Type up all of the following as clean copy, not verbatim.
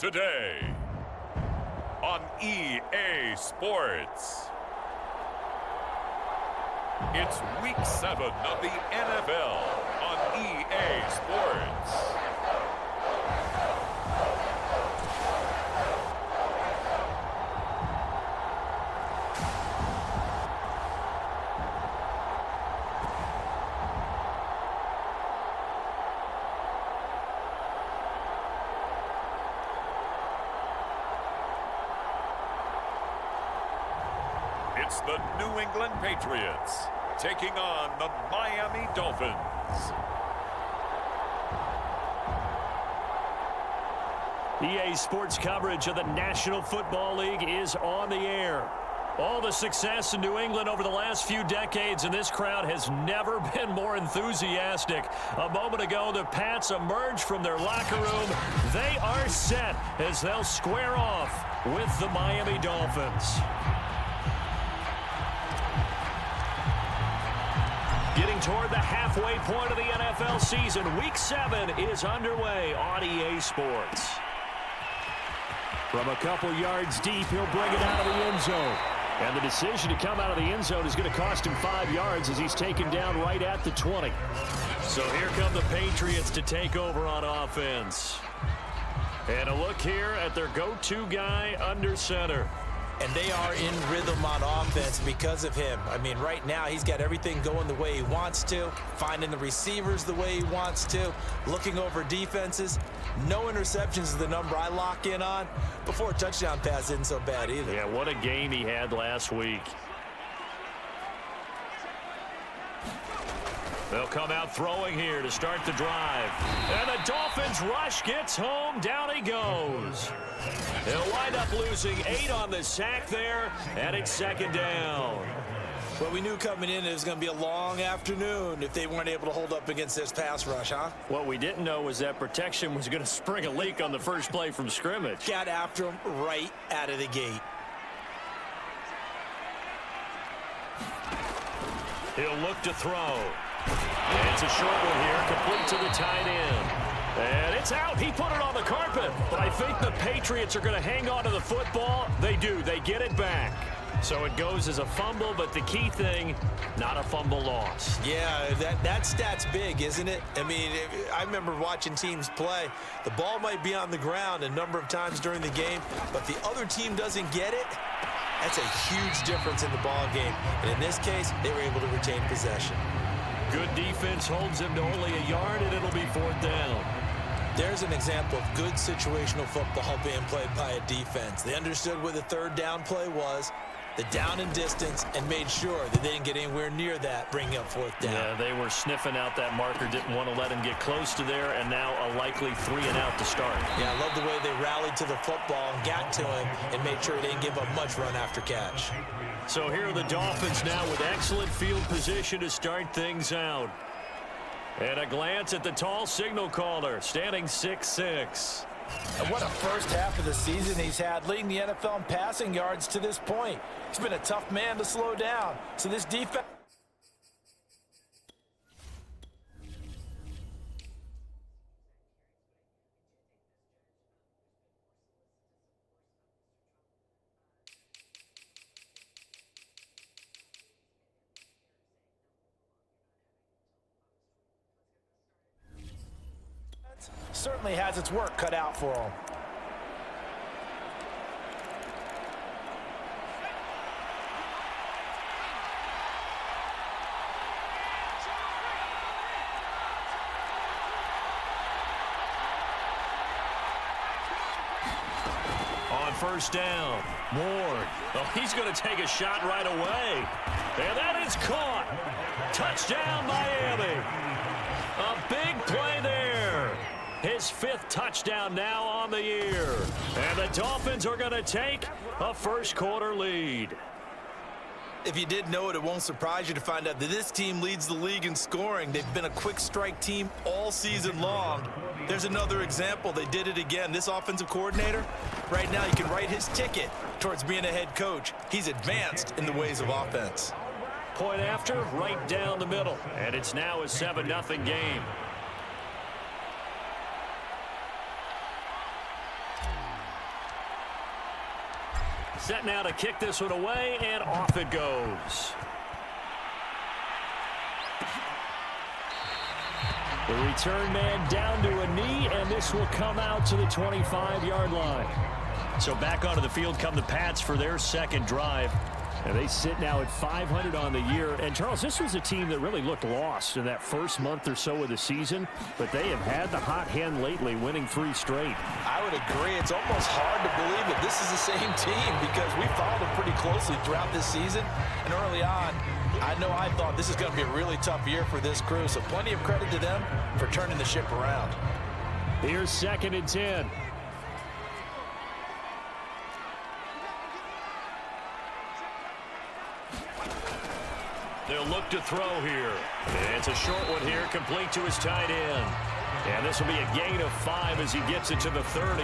Today on EA Sports. It's Week 7 of the NFL on EA Sports. It's the New England Patriots taking on the Miami Dolphins. EA Sports coverage of the National Football League is on the air. All the success in New England over the last few decades, and this crowd has never been more enthusiastic. A moment ago, the Pats emerged from their locker room. They are set as they'll square off with the Miami Dolphins. Getting toward the halfway point of the NFL season, Week 7 is underway on EA Sports. From a couple yards deep, he'll bring it out of the end zone. And the decision to come out of the end zone is going to cost him 5 yards as he's taken down right at the 20. So here come the Patriots to take over on offense. And a look here at their go-to guy under center. And they are in rhythm on offense because of him. I mean, right now, he's got everything going the way he wants to, finding the receivers the way he wants to, looking over defenses. No interceptions is the number I lock in on. Before a touchdown pass isn't so bad either. Yeah, what a game he had last week. They'll come out throwing here to start the drive. And the Dolphins rush gets home. Down he goes. They'll wind up losing 8 on the sack there, and it's second down. Well, we knew coming in it was going to be a long afternoon if they weren't able to hold up against this pass rush, huh? What we didn't know was that protection was going to spring a leak on the first play from scrimmage. Got after him right out of the gate. He'll look to throw. And it's a short one here, complete to the tight end. And it's out. He put it on the carpet. But I think the Patriots are going to hang on to the football. They do. They get it back. So it goes as a fumble, but the key thing, not a fumble loss. Yeah, that stat's big, isn't it? I mean, I remember watching teams play. The ball might be on the ground a number of times during the game, but the other team doesn't get it. That's a huge difference in the ball game. And in this case, they were able to retain possession. Good defense holds him to only a yard, and it'll be fourth down. There's an example of good situational football being played by a defense. They understood where the third down play was, the down and distance, and made sure that they didn't get anywhere near that, bringing up fourth down. Yeah, they were sniffing out that marker, didn't want to let him get close to there, and now a likely 3 and out to start. Yeah, I love the way they rallied to the football and got to him and made sure they didn't give up much run after catch. So here are the Dolphins now with excellent field position to start things out. And a glance at the tall signal caller, standing 6'6". And what a first half of the season he's had, leading the NFL in passing yards to this point. He's been a tough man to slow down. So this defense... certainly has its work cut out for him. On first down, Ward. Oh, he's going to take a shot right away. And that is caught. Touchdown, Miami. A big play there. His 5th touchdown now on the year. And the Dolphins are going to take a first-quarter lead. If you did know it, it won't surprise you to find out that this team leads the league in scoring. They've been a quick strike team all season long. There's another example. They did it again. This offensive coordinator, right now you can write his ticket towards being a head coach. He's advanced in the ways of offense. Point after, right down the middle. And it's now a 7-0 game. set now to kick this one away, and off it goes. The return man down to a knee, and this will come out to the 25-yard line. So back onto the field come the Pats for their second drive. And they sit now at 500 on the year. And, Charles, this was a team that really looked lost in that first month or so of the season. But they have had the hot hand lately, winning 3 straight. I would agree. It's almost hard to believe that this is the same team because we followed them pretty closely throughout this season. And early on, I know I thought this is going to be a really tough year for this crew. So plenty of credit to them for turning the ship around. Here's 2nd and 10. They'll look to throw here. And it's a short one here, complete to his tight end. And this will be a gain of 5 as he gets it to the 30.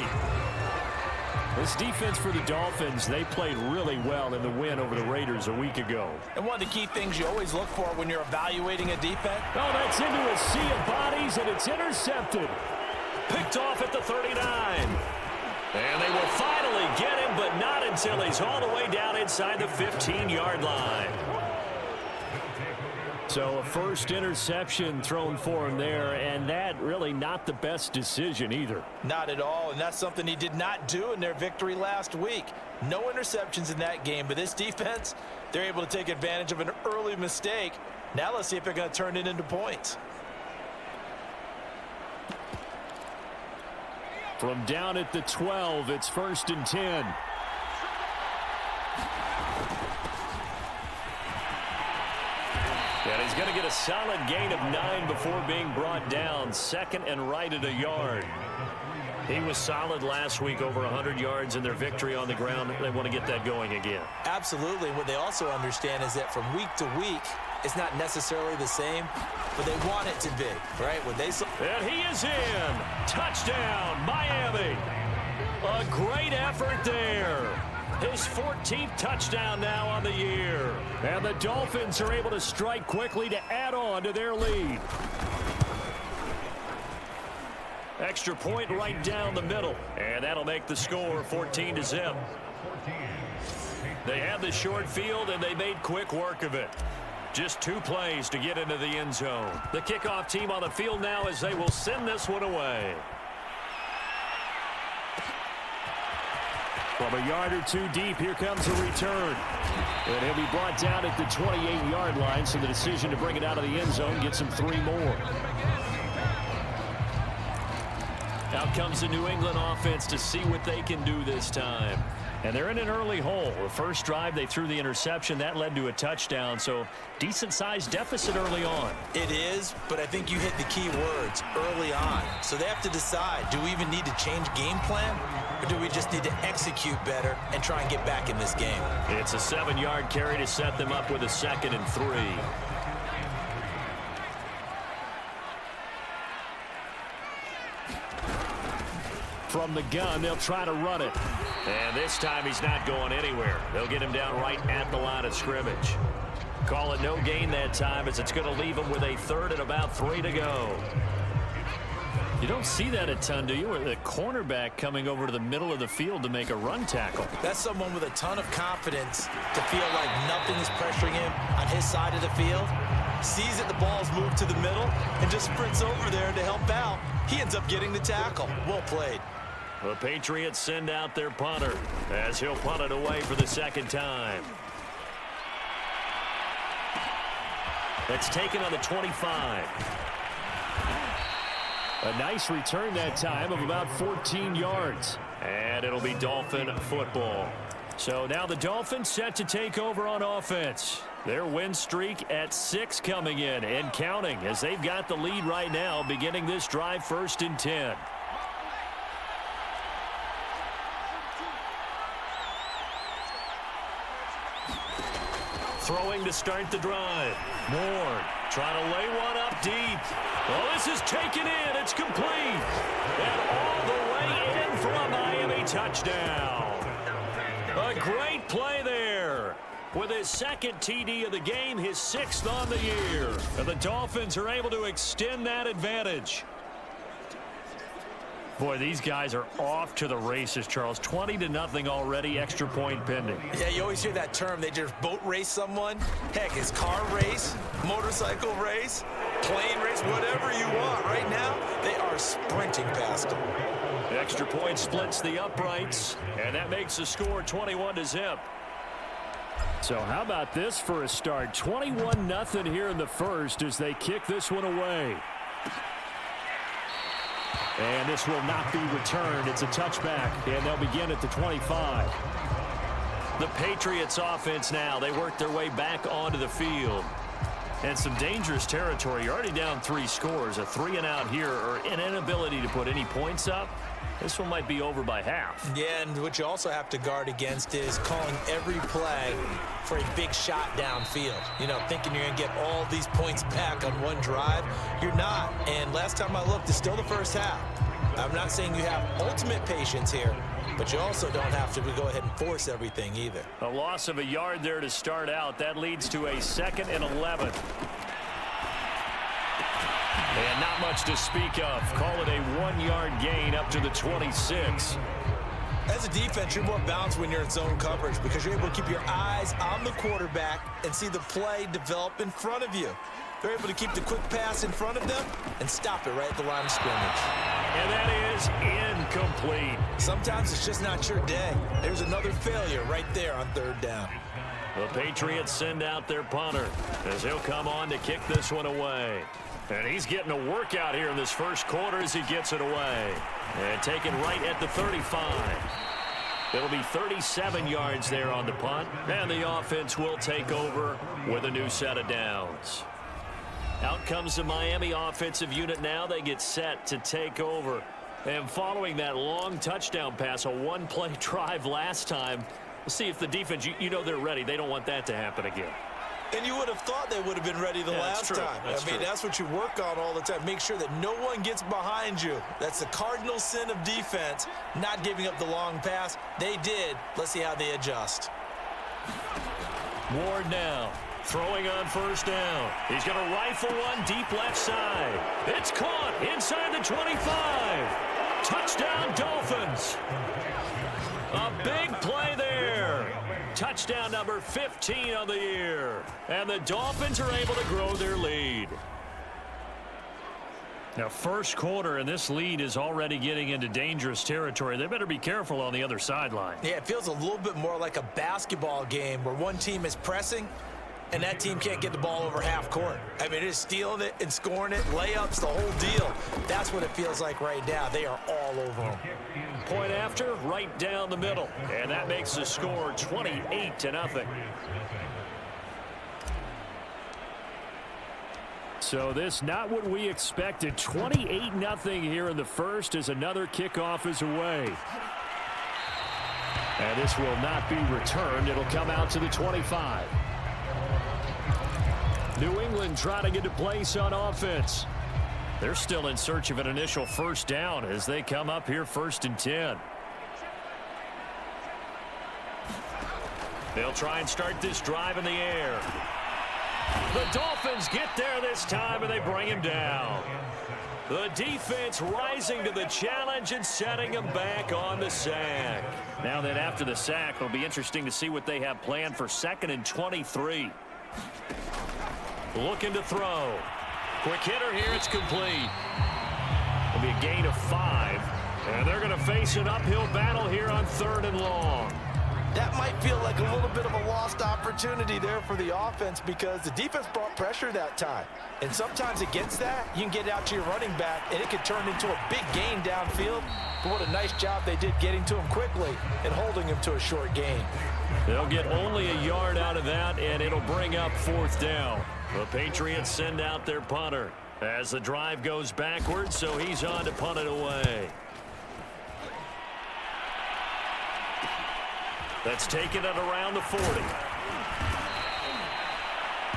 This defense for the Dolphins, they played really well in the win over the Raiders a week ago. And one of the key things you always look for when you're evaluating a defense. Oh, that's into a sea of bodies, and it's intercepted. Picked off at the 39. And they will finally get him, but not until he's all the way down inside the 15-yard line. So a first interception thrown for him there, and that really not the best decision either. Not at all, and that's something he did not do in their victory last week. No interceptions in that game, but this defense, they're able to take advantage of an early mistake. Now let's see if they're going to turn it into points. From down at the 12, it's 1st and 10. And he's going to get a solid gain of 9 before being brought down. 2nd and right at a yard. He was solid last week, over 100 yards in their victory on the ground. They want to get that going again. Absolutely. What they also understand is that from week to week, it's not necessarily the same, but they want it to be, right? And he is in. Touchdown, Miami. A great effort there. His 14th touchdown now on the year. And the Dolphins are able to strike quickly to add on to their lead. Extra point right down the middle. And that'll make the score 14-0. They had the short field, and they made quick work of it. Just 2 plays to get into the end zone. The kickoff team on the field now as they will send this one away. From a yard or 2 deep, here comes a return. And he'll be brought down at the 28-yard line, so the decision to bring it out of the end zone gets him 3 more. Out comes the New England offense to see what they can do this time. And they're in an early hole. The first drive, they threw the interception. That led to a touchdown, so decent-sized deficit early on. It is, but I think you hit the key words, early on. So they have to decide, do we even need to change game plan, or do we just need to execute better and try and get back in this game? It's a 7-yard carry to set them up with a 2nd and 3. From the gun, they'll try to run it. And this time he's not going anywhere. They'll get him down right at the line of scrimmage. Call it no gain that time as it's going to leave him with a 3rd and about 3 to go. You don't see that a ton, do you? Or the cornerback coming over to the middle of the field to make a run tackle. That's someone with a ton of confidence to feel like nothing is pressuring him on his side of the field. Sees that the ball's moved to the middle and just sprints over there to help out. He ends up getting the tackle. Well played. The Patriots send out their punter as he'll punt it away for the 2nd time. It's taken on the 25. A nice return that time of about 14 yards. And it'll be Dolphin football. So now the Dolphins set to take over on offense. Their win streak at 6 coming in and counting as they've got the lead right now beginning this drive 1st and 10. Throwing to start the drive. Moore trying to lay one up deep. Well, this is taken in. It's complete. And all the way in for a Miami touchdown. A great play there. With his 2nd TD of the game, his 6th on the year. And the Dolphins are able to extend that advantage. Boy, these guys are off to the races, Charles. 20-0 already, extra point pending. Yeah, you always hear that term. They just boat race someone. Heck, it's car race, motorcycle race, plane race, whatever you want. Right now, they are sprinting past them. Extra point splits the uprights, and that makes the score 21-0. So how about this for a start? 21-0 here in the first as they kick this one away. And this will not be returned. It's a touchback, and they'll begin at the 25. The Patriots offense now. They work their way back onto the field. And some dangerous territory. You're already down 3 scores. A 3-and-out here, or an inability to put any points up. This one might be over by half. Yeah, and what you also have to guard against is calling every play for a big shot downfield. You know, thinking you're going to get all these points back on one drive. You're not. And last time I looked, it's still the first half. I'm not saying you have ultimate patience here, but you also don't have to go ahead and force everything either. A loss of a yard there to start out. That leads to a 2nd and 11. And not much to speak of. Call it a 1-yard gain up to the 26. As a defense, you're more balanced when you're in zone coverage because you're able to keep your eyes on the quarterback and see the play develop in front of you. They're able to keep the quick pass in front of them and stop it right at the line of scrimmage. And that is incomplete. Sometimes it's just not your day. There's another failure right there on 3rd down. The Patriots send out their punter as he'll come on to kick this one away. And he's getting a workout here in this first quarter as he gets it away. And taken right at the 35. It'll be 37 yards there on the punt. And the offense will take over with a new set of downs. Out comes the Miami offensive unit now. They get set to take over. And following that long touchdown pass, a 1-play drive last time, we'll see if the defense, you know they're ready. They don't want that to happen again. And you would have thought they would have been ready the last time. That's what you work on all the time. Make sure that no one gets behind you. That's the cardinal sin of defense, not giving up the long pass. They did. Let's see how they adjust. Ward now. Throwing on 1st down. He's going to rifle one deep left side. It's caught inside the 25. Touchdown, Dolphins. A big play there. Touchdown number 15 on the year. And the Dolphins are able to grow their lead. Now, first quarter, and this lead is already getting into dangerous territory. They better be careful on the other sideline. Yeah, it feels a little bit more like a basketball game where one team is pressing and that team can't get the ball over half court. I mean, it is stealing it and scoring it, layups, the whole deal. That's what it feels like right now. They are all over them. Point after, right down the middle. And that makes the score 28-0. So this not what we expected. 28-0 here in the first as another kickoff is away. And this will not be returned. It'll come out to the 25. New England trying to get to place on offense. They're still in search of an initial 1st down as they come up here 1st and 10. They'll try and start this drive in the air. The Dolphins get there this time and they bring him down. The defense rising to the challenge and setting him back on the sack. Now then after the sack, it'll be interesting to see what they have planned for 2nd and 23. Looking to throw. Quick hitter here, it's complete. It'll be a gain of 5. And they're going to face an uphill battle here on 3rd and long. That might feel like a little bit of a lost opportunity there for the offense because the defense brought pressure that time. And sometimes against that, you can get out to your running back, and it could turn into a big gain downfield. But what a nice job they did getting to him quickly and holding him to a short gain. They'll get only a yard out of that, and it'll bring up 4th down. The Patriots send out their punter as the drive goes backwards, so he's on to punt it away. That's taken it around the 40.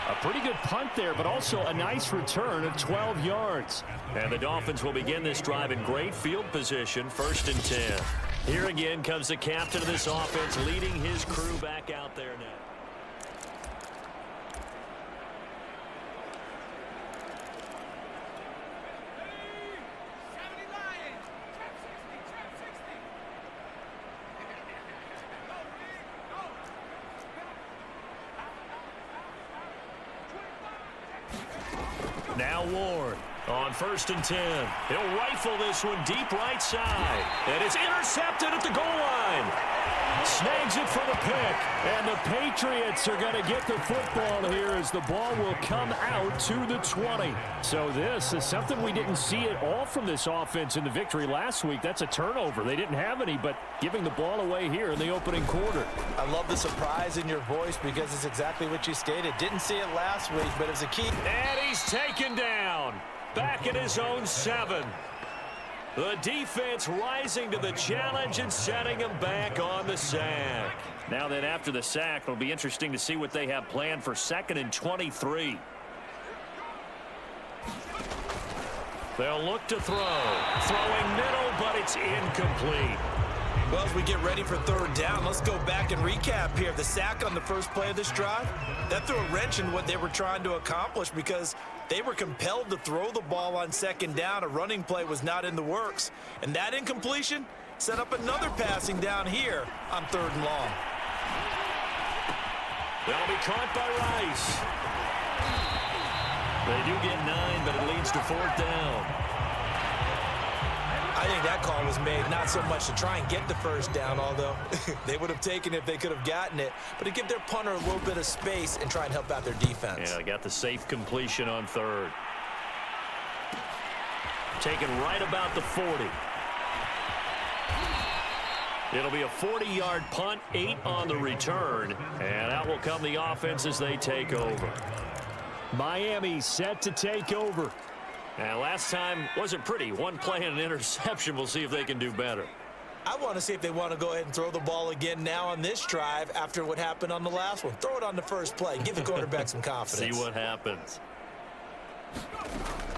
A pretty good punt there, but also a nice return of 12 yards. And the Dolphins will begin this drive in great field position, 1st and 10. Here again comes the captain of this offense leading his crew back out there now. Now Ward on 1st and 10. He'll rifle this one deep right side. And it's intercepted at the goal line. Snags it for the pick. And the Patriots are going to get the football here as the ball will come out to the 20. So this is something we didn't see at all from this offense in the victory last week. That's a turnover. They didn't have any, but giving the ball away here in the opening quarter. I love the surprise in your voice because it's exactly what you stated. Didn't see it last week, but it was a key. And he's taken down. Back at his own 7. The defense rising to the challenge and setting him back on the sack. Now then, after the sack, it'll be interesting to see what they have planned for 2nd and 23. They'll look to throw. Throwing middle, but it's incomplete. Well, as we get ready for 3rd down, let's go back and recap here. The sack on the first play of this drive, that threw a wrench in what they were trying to accomplish because they were compelled to throw the ball on 2nd down. A running play was not in the works. And that incompletion set up another passing down here on 3rd and long. They'll be caught by Rice. They do get 9, but it leads to 4th down. I think that call was made not so much to try and get the 1st down, although they would have taken it if they could have gotten it, but to give their punter a little bit of space and try and help out their defense. Yeah, they got the safe completion on 3rd. Taken right about the 40. It'll be a 40-yard punt, 8 on the return, and out will come the offense as they take over. Miami set to take over. And last time wasn't pretty. One play and an interception. We'll see if they can do better. I want to see if they want to go ahead and throw the ball again now on this drive after what happened on the last one. Throw it on the first play. Give the quarterback some confidence. See what happens.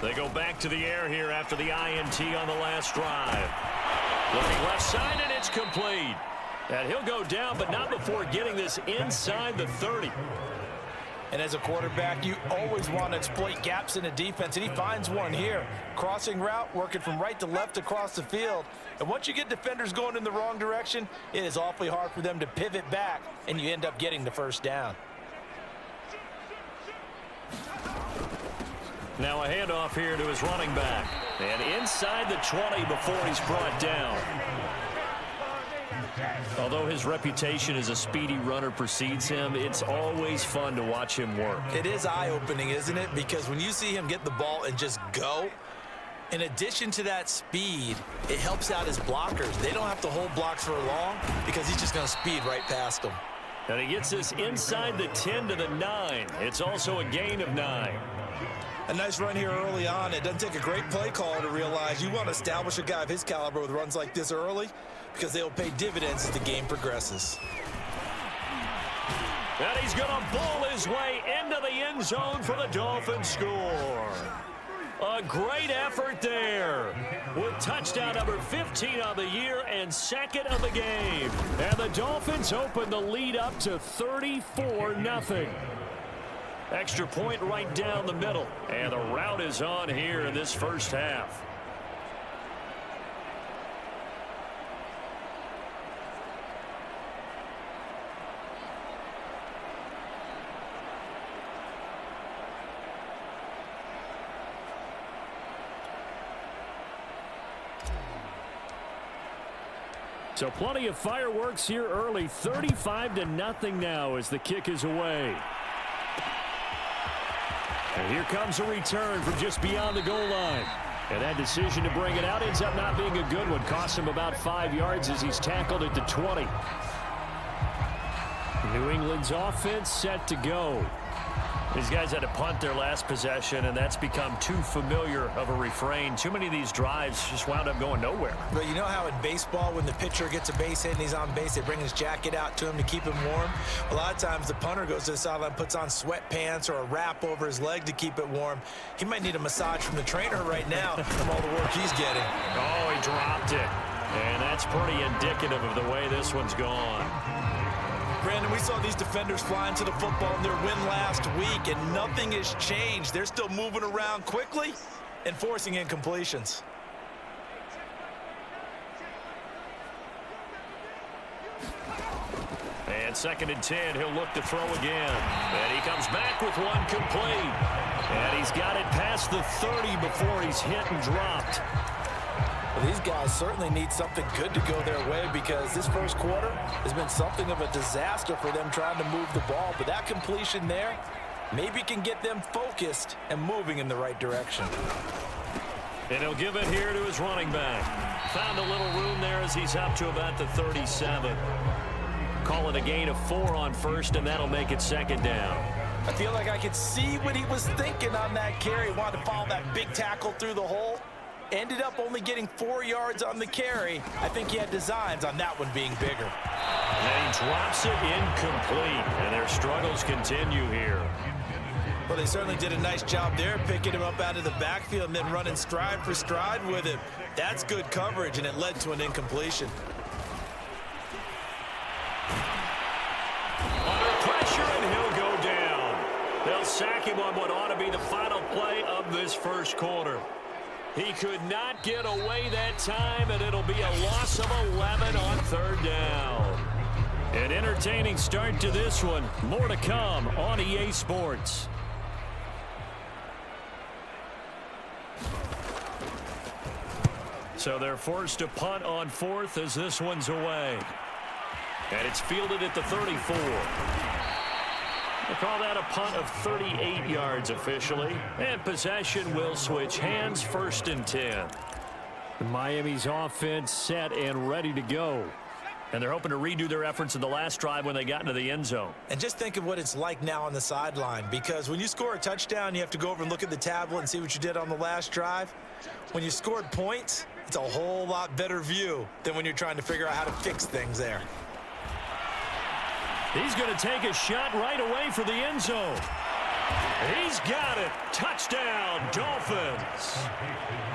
They go back to the air here after the INT on the last drive. Looking left side, and it's complete. And he'll go down, but not before getting this inside the 30. And as a quarterback, you always want to exploit gaps in the defense, and he finds one here. Crossing route, working from right to left across the field. And once you get defenders going in the wrong direction, it is awfully hard for them to pivot back, and you end up getting the 1st down. Now a handoff here to his running back. And inside the 20 before he's brought down. Although his reputation as a speedy runner precedes him, it's always fun to watch him work. It is eye-opening, isn't it? Because when you see him get the ball and just go, in addition to that speed, it helps out his blockers. They don't have to hold blocks for long because he's just going to speed right past them. And he gets this inside the 10 to the 9. It's also a gain of 9. A nice run here early on. It doesn't take a great play caller to realize you want to establish a guy of his caliber with runs like this early because they'll pay dividends as the game progresses. And he's going to bowl his way into the end zone for the Dolphins score. A great effort there with touchdown number 15 on the year and 2nd of the game. And the Dolphins open the lead up to 34-0. Extra point right down the middle. And the route is on here in this first half. So plenty of fireworks here early. 35-0 now as the kick is away. And here comes a return from just beyond the goal line. And that decision to bring it out ends up not being a good one. Costs him about 5 yards as he's tackled at the 20. New England's offense set to go. These guys had to punt their last possession, and that's become too familiar of a refrain. Too many of these drives just wound up going nowhere. But you know how in baseball, when the pitcher gets a base hit and he's on base, they bring his jacket out to him to keep him warm? A lot of times the punter goes to the sideline, puts on sweatpants or a wrap over his leg to keep it warm. He might need a massage from the trainer right now from all the work he's getting. Oh, he dropped it. And that's pretty indicative of the way this one's gone. Brandon, we saw these defenders flying to the football in their win last week, and nothing has changed. They're still moving around quickly and forcing incompletions. And And 2nd and 10, he'll look to throw again. And he comes back with one complete. And he's got it past the 30 before he's hit and dropped. Well, these guys certainly need something good to go their way, because this first quarter has been something of a disaster for them trying to move the ball. But that completion there maybe can get them focused and moving in the right direction. And he'll give it here to his running back. Found a little room there as he's up to about the 37. Call it a gain of 4 on first, and that'll make it 2nd down. I feel like I could see what he was thinking on that carry. Wanted to follow that big tackle through the hole. Ended up only getting 4 yards on the carry. I think he had designs on that one being bigger. And he drops it incomplete, and their struggles continue here. Well, they certainly did a nice job there, picking him up out of the backfield and then running stride for stride with him. That's good coverage, and it led to an incompletion. Under pressure, and he'll go down. They'll sack him on what ought to be the final play of this first quarter. He could not get away that time, and it'll be a loss of 11 on 3rd down. An entertaining start to this one. More to come on EA Sports. So they're forced to punt on 4th as this one's away. And it's fielded at the 34. We'll call that a punt of 38 yards officially. And possession will switch hands, 1st and 10. Miami's offense set and ready to go. And they're hoping to redo their efforts in the last drive when they got into the end zone. And just think of what it's like now on the sideline, because when you score a touchdown, you have to go over and look at the tablet and see what you did on the last drive. When you scored points, it's a whole lot better view than when you're trying to figure out how to fix things there. He's going to take a shot right away for the end zone. He's got it. Touchdown, Dolphins.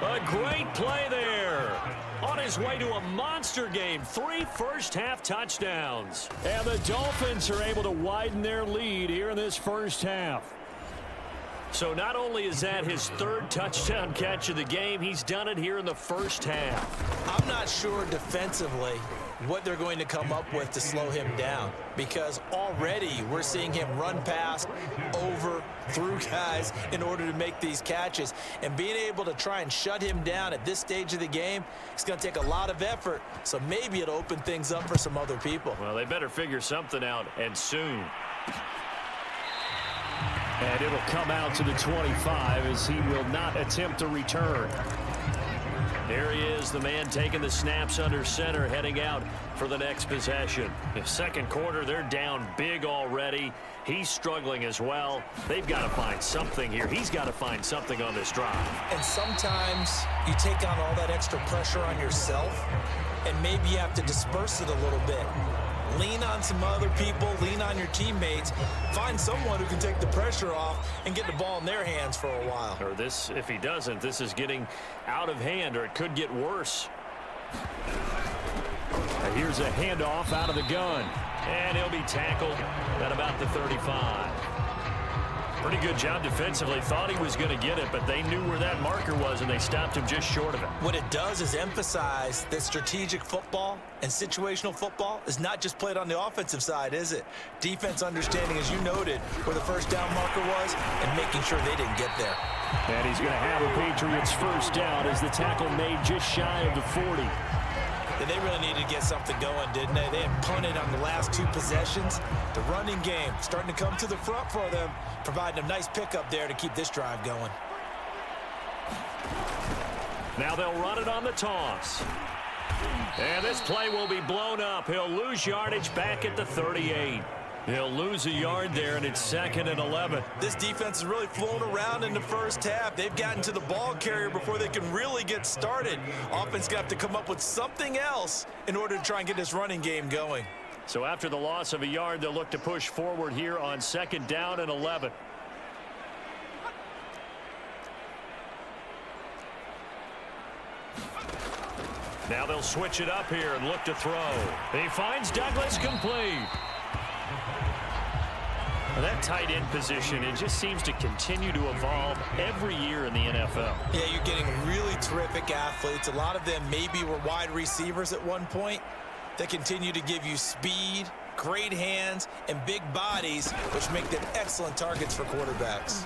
A great play there. On his way to a monster game, 3 first-half touchdowns. And the Dolphins are able to widen their lead here in this first half. So not only is that his 3rd touchdown catch of the game, he's done it here in the first half. I'm not sure defensively what they're going to come up with to slow him down, because already we're seeing him run past, over, through guys in order to make these catches. And being able to try and shut him down at this stage of the game, it's going to take a lot of effort. So maybe it'll open things up for some other people. Well, they better figure something out, and soon. And it'll come out to the 25 as he will not attempt to return. There he is, the man taking the snaps under center, heading out for the next possession. The 2nd quarter, they're down big already. He's struggling as well. They've got to find something here. He's got to find something on this drive. And sometimes you take on all that extra pressure on yourself, and maybe you have to disperse it a little bit. Lean on some other people, lean on your teammates, find someone who can take the pressure off and get the ball in their hands for a while. Or this, if he doesn't, this is getting out of hand, or it could get worse. And here's a handoff out of the gun. And he'll be tackled at about the 35. Pretty good job defensively. Thought he was going to get it, but they knew where that marker was, and they stopped him just short of it. What it does is emphasize that strategic football and situational football is not just played on the offensive side, is it? Defense understanding, as you noted, where the first down marker was and making sure they didn't get there. And he's going to have a Patriots first down as the tackle made just shy of the 40. And they really needed to get something going, didn't they? They had punted on the last 2 possessions. The running game starting to come to the front for them, providing a nice pickup there to keep this drive going. Now they'll run it on the toss. And this play will be blown up. He'll lose yardage back at the 38. He'll lose a yard there, and it's 2nd and 11. This defense has really flown around in the first half. They've gotten to the ball carrier before they can really get started. Offense got to come up with something else in order to try and get this running game going. So after the loss of a yard, they'll look to push forward here on 2nd down and 11. Now they'll switch it up here and look to throw. He finds Douglas complete. That tight end position, it just seems to continue to evolve every year in the NFL. Yeah, you're getting really terrific athletes. A lot of them maybe were wide receivers at one point. They continue to give you speed, great hands and big bodies, which make them excellent targets for quarterbacks.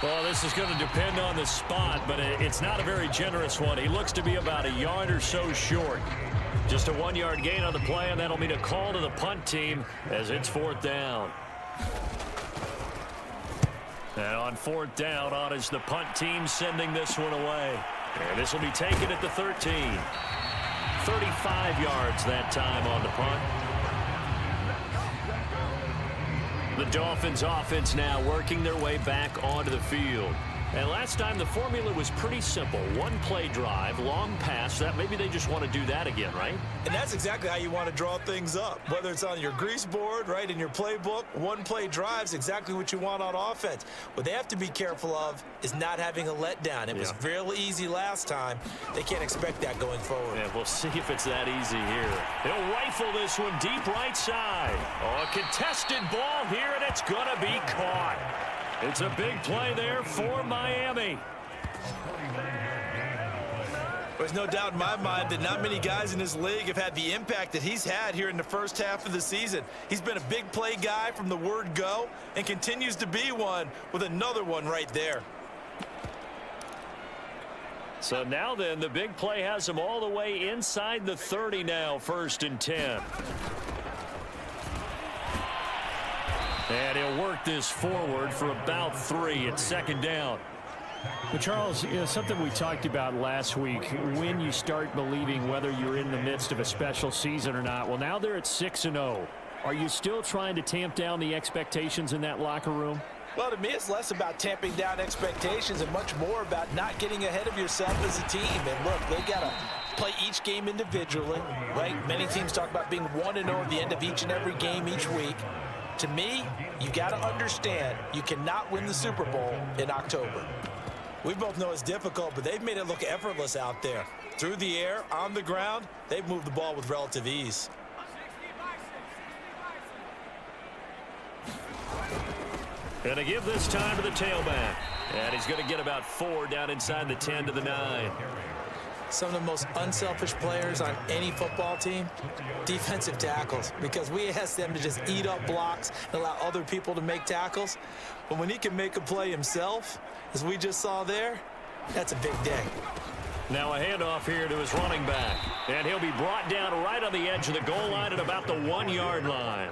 Well, this is going to depend on the spot, but it's not a very generous one. He looks to be about a yard or so short. Just a 1-yard gain on the play, and that'll mean a call to the punt team as it's 4th down. And on 4th down, on is the punt team sending this one away. And this will be taken at the 13. 35 yards that time on the punt. The Dolphins offense now working their way back onto the field. And last time the formula was pretty simple. 1-play drive, long pass. That maybe they just want to do that again, right? And that's exactly how you want to draw things up. Whether it's on your grease board, right, in your playbook, 1-play drives exactly what you want on offense. What they have to be careful of is not having a letdown. It was real easy last time. They can't expect that going forward. Yeah, we'll see if it's that easy here. He'll rifle this one deep right side. Oh, a contested ball here, and it's going to be caught. It's a big play there for Miami. There's no doubt in my mind that not many guys in this league have had the impact that he's had here in the first half of the season. He's been a big play guy from the word go and continues to be one with another one right there. So now then, the big play has him all the way inside the 30 now, 1st and 10. And he'll work this forward for about 3 at 2nd down. But Charles, something we talked about last week, when you start believing whether you're in the midst of a special season or not. Well, now they're at 6-0. Are you still trying to tamp down the expectations in that locker room? Well, to me, it's less about tamping down expectations and much more about not getting ahead of yourself as a team. And look, they got to play each game individually, right? Many teams talk about being 1-0 at the end of each and every game each week. To me, you got to understand you cannot win the Super Bowl in October. We both know it's difficult, but they've made it look effortless out there. Through the air, on the ground, they've moved the ball with relative ease. Going to give this time to the tailback. And he's going to get about 4 down inside the 10 to the 9. Some of the most unselfish players on any football team, defensive tackles, because we ask them to just eat up blocks and allow other people to make tackles. But when he can make a play himself, as we just saw there, that's a big day. Now a handoff here to his running back. And he'll be brought down right on the edge of the goal line at about the 1-yard line.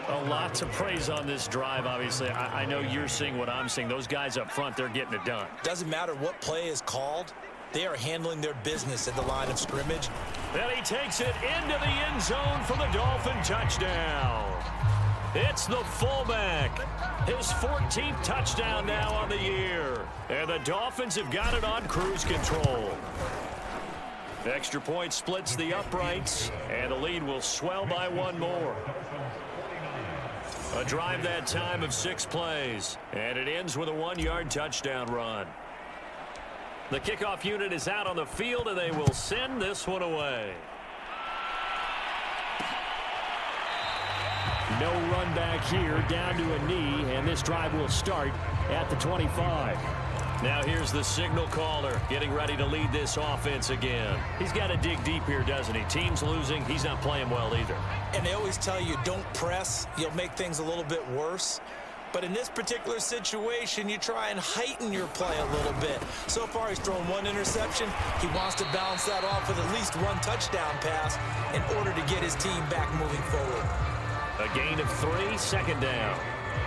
A lot to praise on this drive, obviously. I know you're seeing what I'm seeing. Those guys up front, they're getting it done. Doesn't matter what play is called. They are handling their business at the line of scrimmage. And he takes it into the end zone for the Dolphin touchdown. It's the fullback. His 14th touchdown now on the year. And the Dolphins have got it on cruise control. Extra point splits the uprights, and the lead will swell by 1 more. A drive that time of 6 plays, and it ends with a 1-yard touchdown run. The kickoff unit is out on the field, and they will send this one away. No run back here, down to a knee, and this drive will start at the 25. Now here's the signal caller getting ready to lead this offense again. He's got to dig deep here, doesn't he? Team's losing. He's not playing well either. And they always tell you, don't press. You'll make things a little bit worse. But in this particular situation, you try and heighten your play a little bit. So far, he's thrown 1 interception. He wants to balance that off with at least 1 touchdown pass in order to get his team back moving forward. A gain of 3, 2nd down.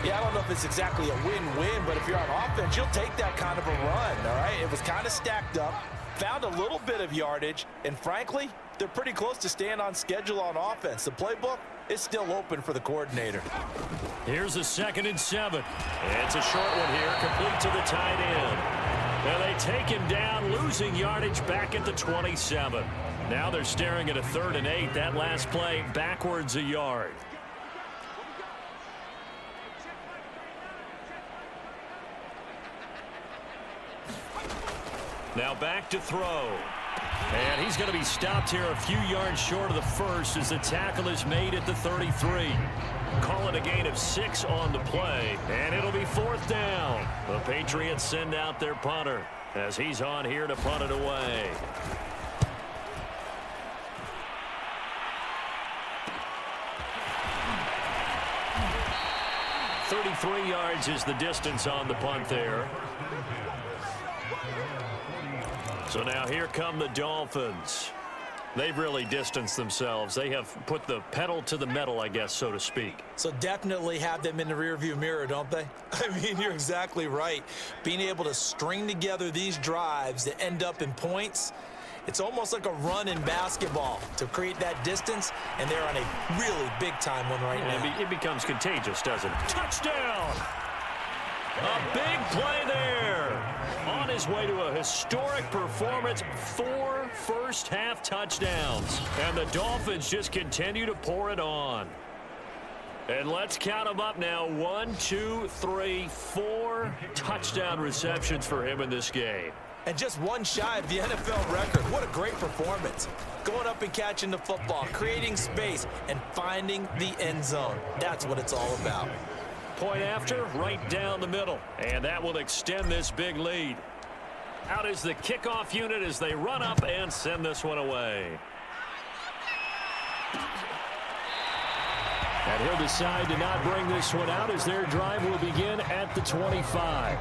Yeah, I don't know if it's exactly a win-win, but if you're on offense, you'll take that kind of a run, all right? It was kind of stacked up, found a little bit of yardage, and frankly, they're pretty close to staying on schedule on offense. The playbook is still open for the coordinator. Here's a 2nd and 7. It's a short one here, complete to the tight end. And they take him down, losing yardage back at the 27. Now they're staring at a 3rd and 8. That last play backwards a yard. Now back to throw. And he's going to be stopped here a few yards short of the first as the tackle is made at the 33. Call it a gain of 6 on the play, and it'll be 4th down. The Patriots send out their punter as he's on here to punt it away. 33 yards is the distance on the punt there. So now here come the Dolphins. They've really distanced themselves. They have put the pedal to the metal, I guess, so to speak. So definitely have them in the rearview mirror, don't they? I mean, you're exactly right. Being able to string together these drives that end up in points, it's almost like a run in basketball to create that distance, and they're on a really big-time one right now. It becomes contagious, doesn't it? Touchdown! A big play there. On his way to a historic performance, 4 first-half touchdowns. And the Dolphins just continue to pour it on. And let's count them up now. 1, 2, 3, 4 touchdown receptions for him in this game. And just one shy of the NFL record. What a great performance. Going up and catching the football, creating space, and finding the end zone. That's what it's all about. Point after, right down the middle. And that will extend this big lead. Out is the kickoff unit as they run up and send this one away. And he'll decide to not bring this one out as their drive will begin at the 25.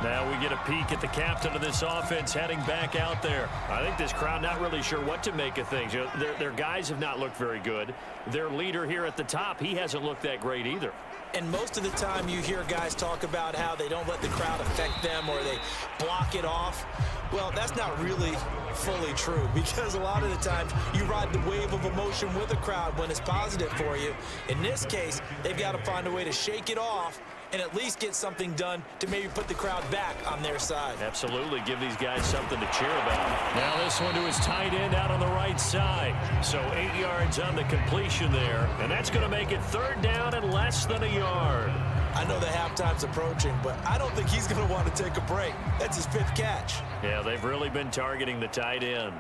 Now we get a peek at the captain of this offense heading back out there. I think this crowd not really sure what to make of things. You know, their guys have not looked very good. Their leader here at the top, he hasn't looked that great either. And most of the time you hear guys talk about how they don't let the crowd affect them or they block it off. Well, that's not really fully true because a lot of the times you ride the wave of emotion with a crowd when it's positive for you. In this case, they've got to find a way to shake it off and at least get something done to maybe put the crowd back on their side. Absolutely. Give these guys something to cheer about. Now this one to his tight end out on the right side. So 8 yards on the completion there. And that's going to make it 3rd down and less than a yard. I know the halftime's approaching, but I don't think he's going to want to take a break. That's his 5th catch. Yeah, they've really been targeting the tight end.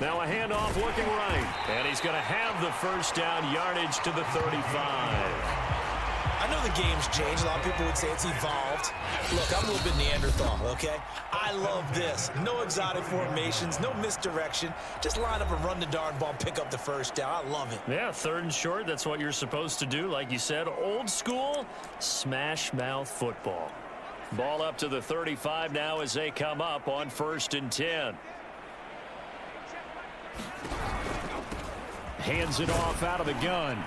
Now a handoff looking right. And he's going to have the first down, yardage to the 35. I know the game's changed. A lot of people would say it's evolved. Look, I'm a little bit Neanderthal, okay? I love this. No exotic formations, no misdirection. Just line up and run the darn ball, pick up the first down. I love it. Yeah, 3rd and short. That's what you're supposed to do. Like you said, old school, smash mouth football. Ball up to the 35 now as they come up on 1st and 10. Hands it off out of the gun.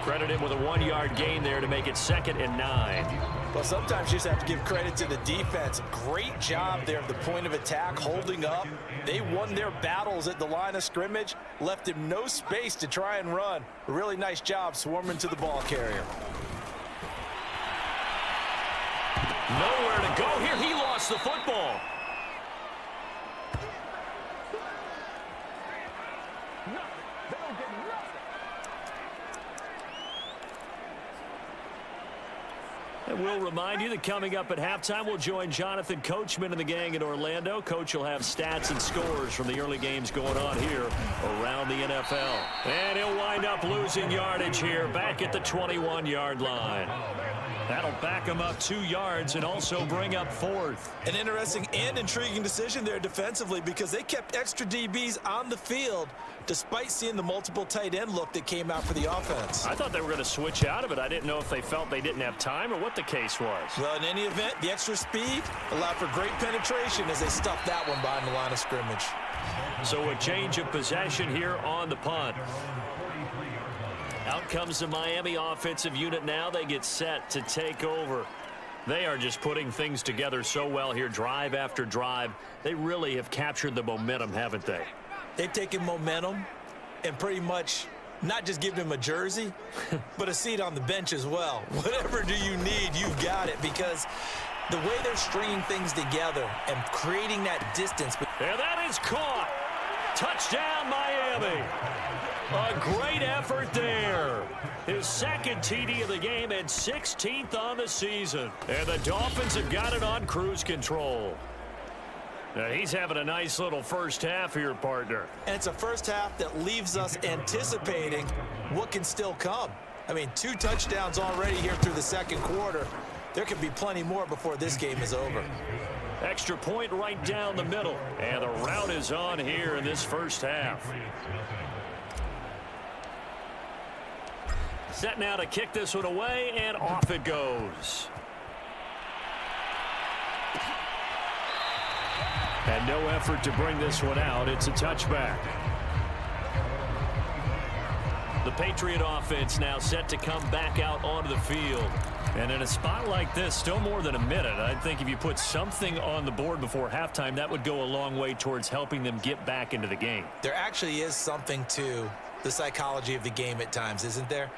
Credit him with a 1-yard gain there to make it 2nd and 9. Well, sometimes you just have to give credit to the defense. Great job there at the point of attack, holding up. They won their battles at the line of scrimmage, left him no space to try and run. A really nice job swarming to the ball carrier. Nowhere to go here. He lost the football. And we'll remind you that coming up at halftime, we'll join Jonathan Coachman and the gang in Orlando. Coach will have stats and scores from the early games going on here around the NFL. And he'll wind up losing yardage here back at the 21-yard line. That'll back him up 2 yards and also bring up 4th. An interesting and intriguing decision there defensively because they kept extra DBs on the field despite seeing the multiple tight end look that came out for the offense. I thought they were going to switch out of it. I didn't know if they felt they didn't have time or what the case was. Well, in any event, the extra speed allowed for great penetration as they stuffed that one behind the line of scrimmage. So a change of possession here on the punt. Out comes the Miami offensive unit now. They get set to take over. They are just putting things together so well here, drive after drive. They really have captured the momentum, haven't they? They've taken momentum and pretty much not just given him a jersey, but a seat on the bench as well. Whatever do you need, you've got it, because the way they're stringing things together and creating that distance. And that is caught. Touchdown, Miami. A great effort there. His 2nd TD of the game and 16th on the season. And the Dolphins have got it on cruise control. Now he's having a nice little first half here, partner. And it's a first half that leaves us anticipating what can still come. I mean, 2 touchdowns already here through the 2nd quarter. There could be plenty more before this game is over. Extra point right down the middle. And the route is on here in this first half. Set now to kick this one away, and off it goes. And no effort to bring this one out. It's a touchback. The Patriot offense now set to come back out onto the field. And in a spot like this, still more than a minute, I think if you put something on the board before halftime, that would go a long way towards helping them get back into the game. There actually is something to the psychology of the game at times, isn't there?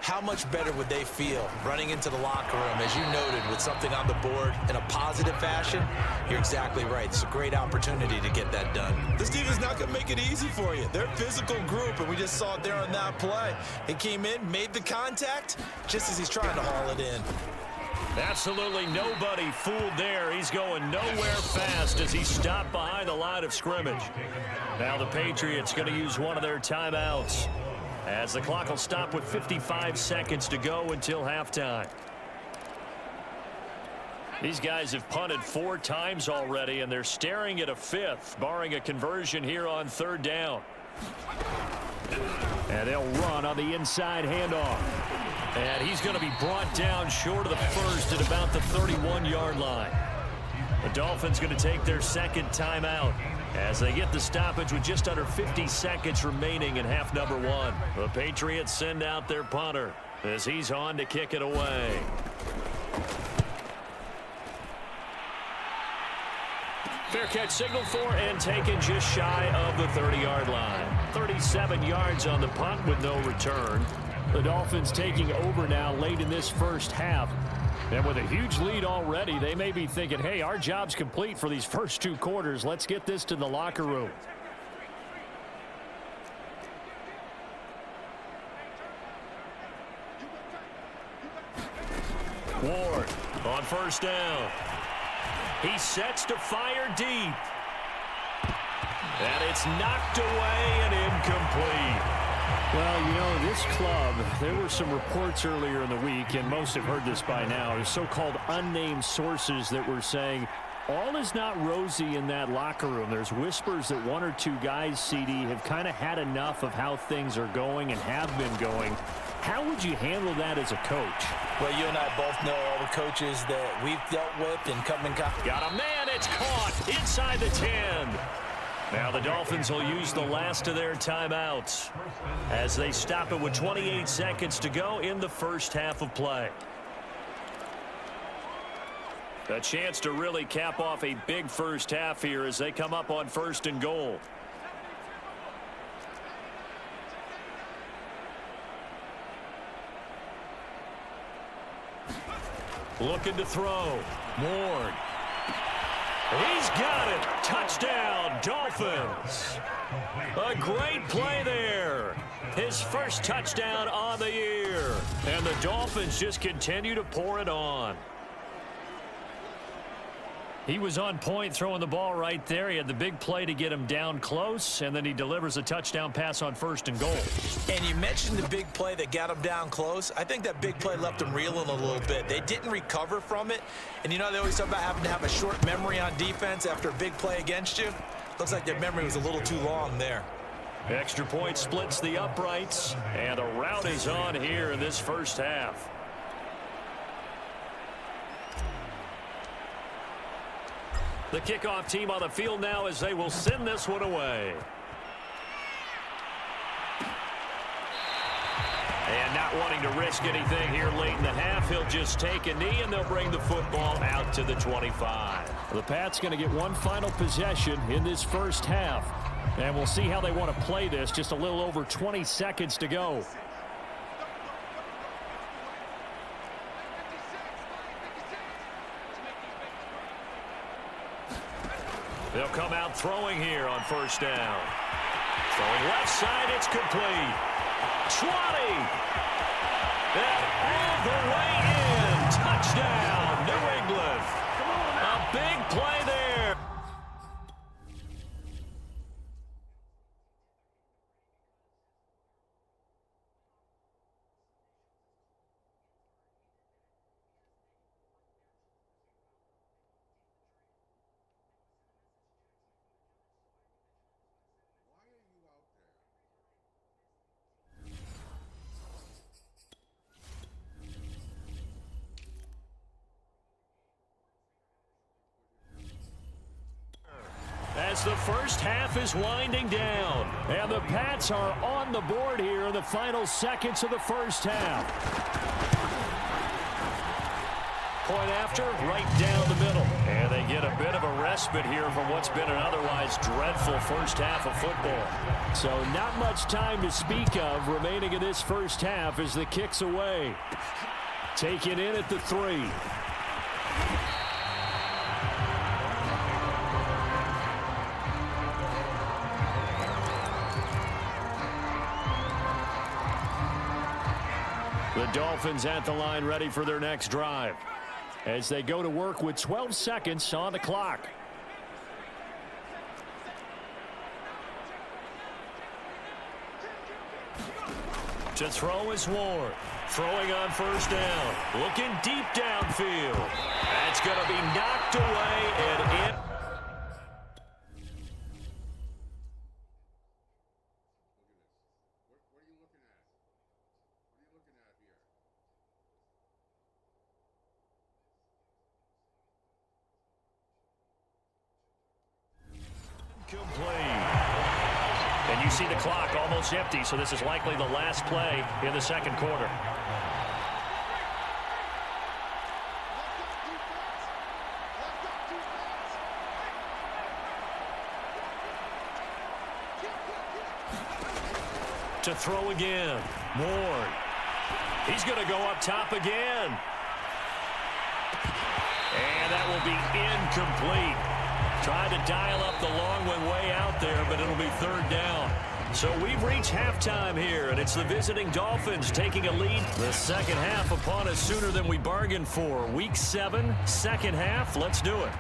How much better would they feel running into the locker room, as you noted, with something on the board in a positive fashion? You're exactly right. It's a great opportunity to get that done. This team is not going to make it easy for you. They're a physical group, and we just saw it there on that play. He came in, made the contact, just as he's trying to haul it in. Absolutely nobody fooled there. He's going nowhere fast as he stopped behind the line of scrimmage. Now the Patriots going to use one of their timeouts, as the clock will stop with 55 seconds to go until halftime. These guys have punted 4 times already, and they're staring at a 5th, barring a conversion here on 3rd down. And they'll run on the inside handoff. And he's going to be brought down short of the 1st at about the 31-yard line. The Dolphins going to take their 2nd timeout as they get the stoppage with just under 50 seconds remaining in half number 1. The Patriots send out their punter as he's on to kick it away. Fair catch signaled for and taken just shy of the 30-yard line. 37 yards on the punt with no return. The Dolphins taking over now late in this first half. And with a huge lead already, they may be thinking, hey, our job's complete for these first 2 quarters. Let's get this to the locker room. Ward on 1st down. He sets to fire deep. And it's knocked away and incomplete. Well, you know, this club, there were some reports earlier in the week, and most have heard this by now, there's so-called unnamed sources that were saying all is not rosy in that locker room. There's whispers that 1 or 2 guys, CD, have kind of had enough of how things are going and have been going. How would you handle that as a coach? Well, you and I both know all the coaches that we've dealt with and come in. Got a man, it's caught inside the 10. Now the Dolphins will use the last of their timeouts as they stop it with 28 seconds to go in the first half of play. A chance to really cap off a big first half here as they come up on 1st and goal. Looking to throw. Ward. He's got it. Touchdown, Dolphins. A great play there. His first touchdown on the year. And the Dolphins just continue to pour it on. He was on point throwing the ball right there. He had the big play to get him down close, and then he delivers a touchdown pass on 1st and goal. And you mentioned the big play that got him down close. I think that big play left him reeling a little bit. They didn't recover from it. And you know, they always talk about having to have a short memory on defense after a big play against you. Looks like their memory was a little too long there. Extra point splits the uprights, and the route is on here in this first half. The kickoff team on the field now as they will send this one away. And not wanting to risk anything here late in the half, he'll just take a knee and they'll bring the football out to the 25. The Pats going to get one final possession in this first half. And we'll see how they want to play this. Just a little over 20 seconds to go. They'll come out throwing here on 1st down. Throwing left side, it's complete. 20. And all the way in. Touchdown, New England. A big play there. as the first half is winding down. And the Pats are on the board here in the final seconds of the first half. Point after, right down the middle. And they get a bit of a respite here from what's been an otherwise dreadful first half of football. So not much time to speak of remaining in this first half as the kick's away. Taken in at the 3. The Dolphins at the line ready for their next drive as they go to work with 12 seconds on the clock. To throw is Ward. Throwing on first down. Looking deep downfield. That's going to be knocked away and in. Complete. And you see the clock almost empty, so this is likely the last play in the second quarter. To throw again. Ward. He's going to go up top again. And that will be incomplete. Tried to dial up the long one way out there, but it'll be third down. So we've reached halftime here, and it's the visiting Dolphins taking a lead. The second half upon us sooner than we bargained for. Week 7, second half. Let's do it.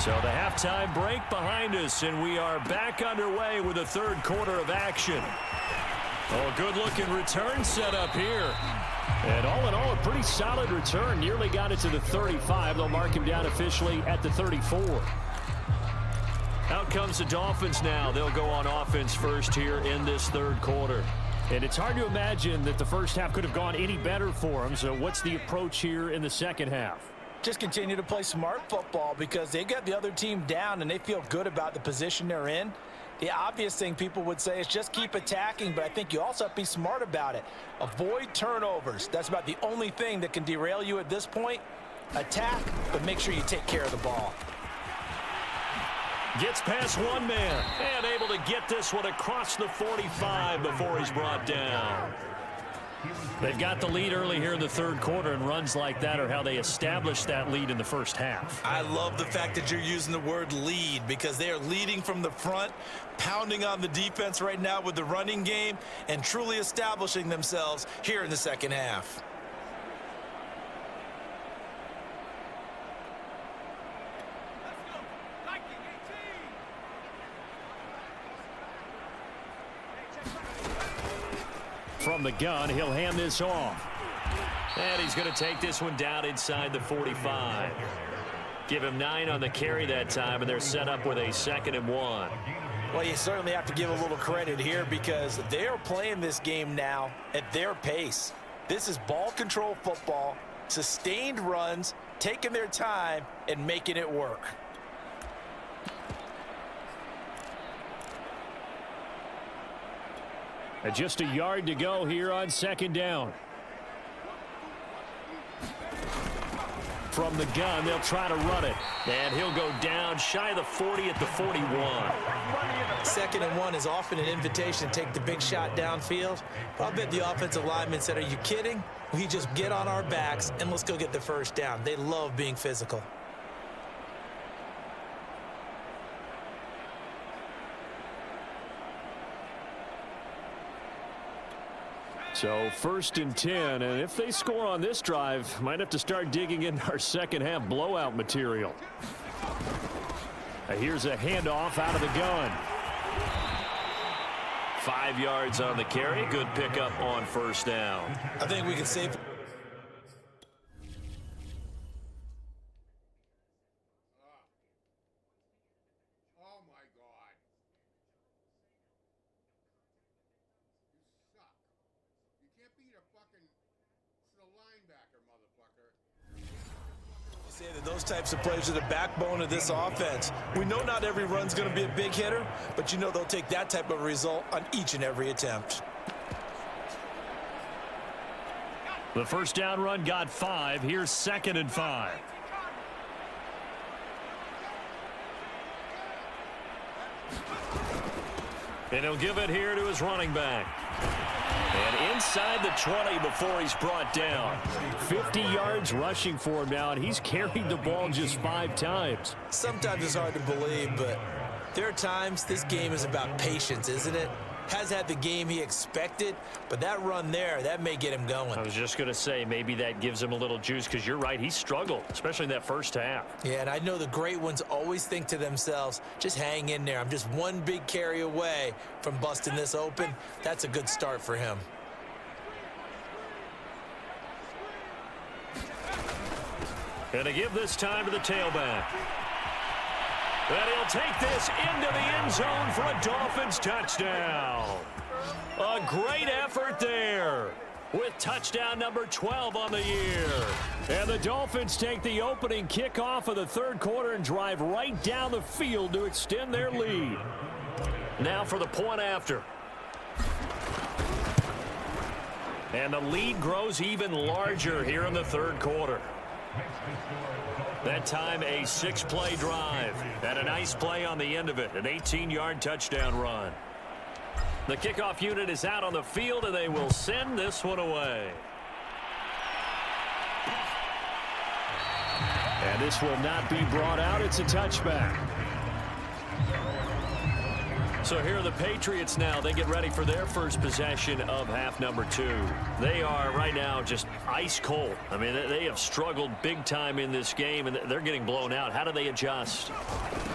So the halftime break behind us, and we are back underway with the third quarter of action. Oh, good-looking return set up here. And all in all, a pretty solid return. Nearly got it to the 35. They'll mark him down officially at the 34. Out comes the Dolphins now. They'll go on offense first here in this third quarter. And it's hard to imagine that the first half could have gone any better for them. So what's the approach here in the second half? Just continue to play smart football because they got the other team down and they feel good about the position they're in. The obvious thing people would say is just keep attacking, but I think you also have to be smart about it. Avoid turnovers. That's about the only thing that can derail you at this point. Attack, but make sure you take care of the ball. Gets past one man and able to get this one across the 45 before he's brought down. They've got the lead early here in the third quarter, and runs like that are how they established that lead in the first half. I love the fact that you're using the word lead because they are leading from the front, pounding on the defense right now with the running game, and truly establishing themselves here in the second half. From the gun, he'll hand this off. And he's going to take this one down inside the 45. Give him 9 on the carry that time, and they're set up with a 2nd and 1. Well, you certainly have to give a little credit here because they're playing this game now at their pace. This is ball control football, sustained runs, taking their time, and making it work. And just a yard to go here on second down. From the gun, they'll try to run it. And he'll go down shy of the 40 at the 41. 2nd and 1 is often an invitation to take the big shot downfield. But I bet the offensive lineman said, are you kidding? We just get on our backs and let's go get the first down. They love being physical. So 1st and 10, and if they score on this drive, might have to start digging in our second half blowout material. Here's a handoff out of the gun. 5 yards on the carry. Good pickup on first down. I think we can save. Say that those types of plays are the backbone of this offense. We know not every run's going to be a big hitter, but you know they'll take that type of result on each and every attempt. The first down run got 5. Here's 2nd and 5. And he'll give it here to his running back. And inside the 20 before he's brought down. 50 yards rushing for him now, and he's carried the ball just 5 times. Sometimes it's hard to believe, but there are times this game is about patience, isn't it? Has had the game he expected, but that run there, that may get him going. I was just going to say, maybe that gives him a little juice, because you're right, he struggled, especially in that first half. Yeah, and I know the great ones always think to themselves, just hang in there. I'm just one big carry away from busting this open. That's a good start for him. And to give this time to the tailback. And he'll take this into the end zone for a Dolphins touchdown. A great effort there with touchdown number 12 on the year. And the Dolphins take the opening kickoff of the third quarter and drive right down the field to extend their lead. Now for the point after. And the lead grows even larger here in the third quarter. That time a 6-play drive. And a nice play on the end of it. An 18-yard touchdown run. The kickoff unit is out on the field, and they will send this one away. And this will not be brought out. It's a touchback. So here are the Patriots now. They get ready for their first possession of half number 2. They are right now just ice cold. I mean, they have struggled big time in this game, and they're getting blown out. How do they adjust?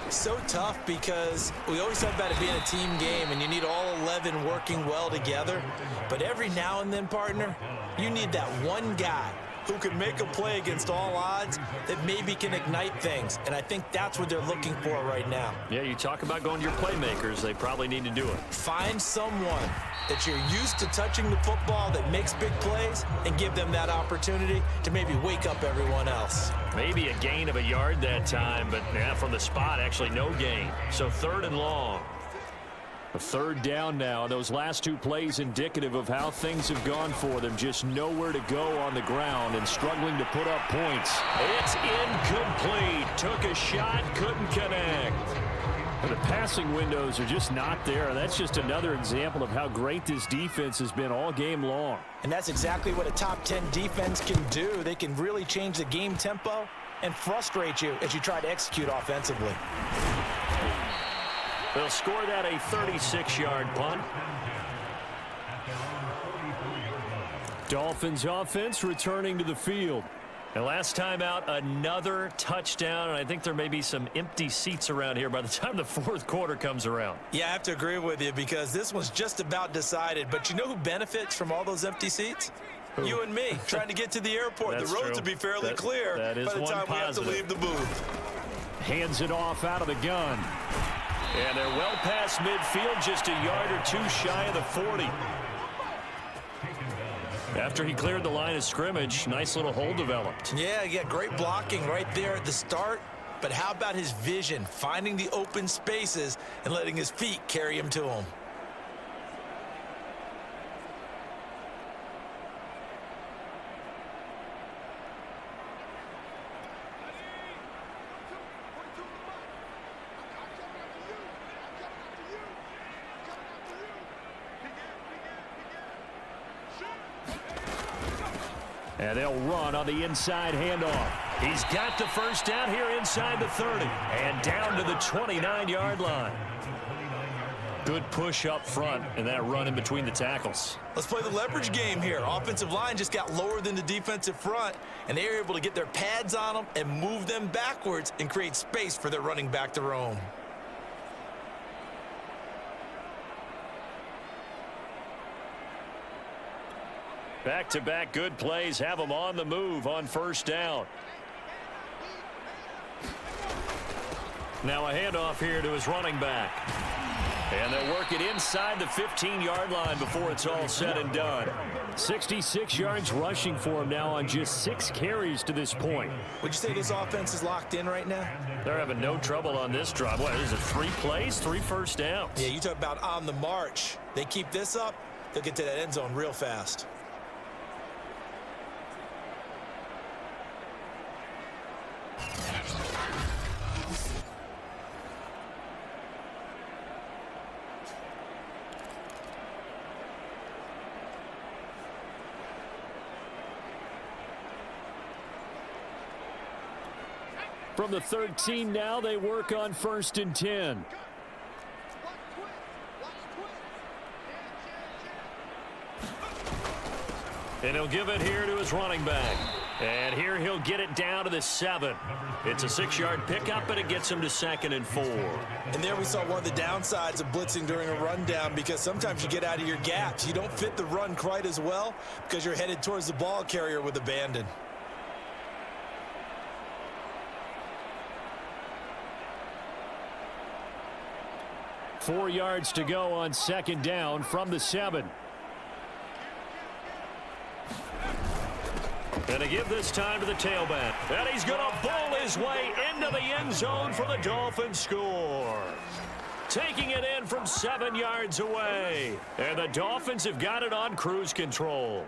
So tough because we always talk about it being a team game, and you need all 11 working well together. But every now and then, partner, you need that one guy who can make a play against all odds that maybe can ignite things. And I think that's what they're looking for right now. Yeah, you talk about going to your playmakers. They probably need to do it. Find someone that you're used to touching the football that makes big plays and give them that opportunity to maybe wake up everyone else. Maybe a gain of a yard that time, but yeah, from the spot, actually no gain. So 3rd and long. A 3rd down now. Those last 2 plays indicative of how things have gone for them. Just nowhere to go on the ground and struggling to put up points. It's incomplete. Took a shot, couldn't connect. The passing windows are just not there. That's just another example of how great this defense has been all game long. And that's exactly what a top 10 defense can do. They can really change the game tempo and frustrate you as you try to execute offensively. They'll score that a 36-yard punt. Dolphins offense returning to the field. And last time out, another touchdown, and I think there may be some empty seats around here by the time the 4th quarter comes around. Yeah, I have to agree with you because this one's just about decided. But you know who benefits from all those empty seats? Who? You and me, trying to get to the airport. That's the roads true. will be fairly clear by the time we have to leave the booth. Hands it off out of the gun. And they're well past midfield, just a yard or 2 shy of the 40. After he cleared the line of scrimmage, nice little hole developed. Yeah, great blocking right there at the start. But how about his vision, finding the open spaces and letting his feet carry him to him? And they'll run on the inside handoff. He's got the first down here inside the 30 and down to the 29-yard line. Good push up front and that run in between the tackles. Let's play the leverage game here. Offensive line just got lower than the defensive front, and they were able to get their pads on them and move them backwards and create space for their running back to roam. Back-to-back good plays have them on the move on first down. Now a handoff here to his running back. And they'll work it inside the 15-yard line before it's all said and done. 66 yards rushing for him now on just 6 carries to this point. Would you say this offense is locked in right now? They're having no trouble on this drive. What is it, 3 plays, 3 first downs? Yeah, you talk about on the march. They keep this up, they'll get to that end zone real fast. From the 13 now, they work on 1st and 10. And he'll give it here to his running back. And here he'll get it down to the 7. It's a 6-yard pickup, but it gets him to 2nd and 4. And there we saw one of the downsides of blitzing during a rundown, because sometimes you get out of your gaps. You don't fit the run quite as well because you're headed towards the ball carrier with abandon. Four yards to go on 2nd down from the 7. And to give this time to the tailback. And he's going to bowl his way into the end zone for the Dolphins score. Taking it in from 7 yards away. And the Dolphins have got it on cruise control.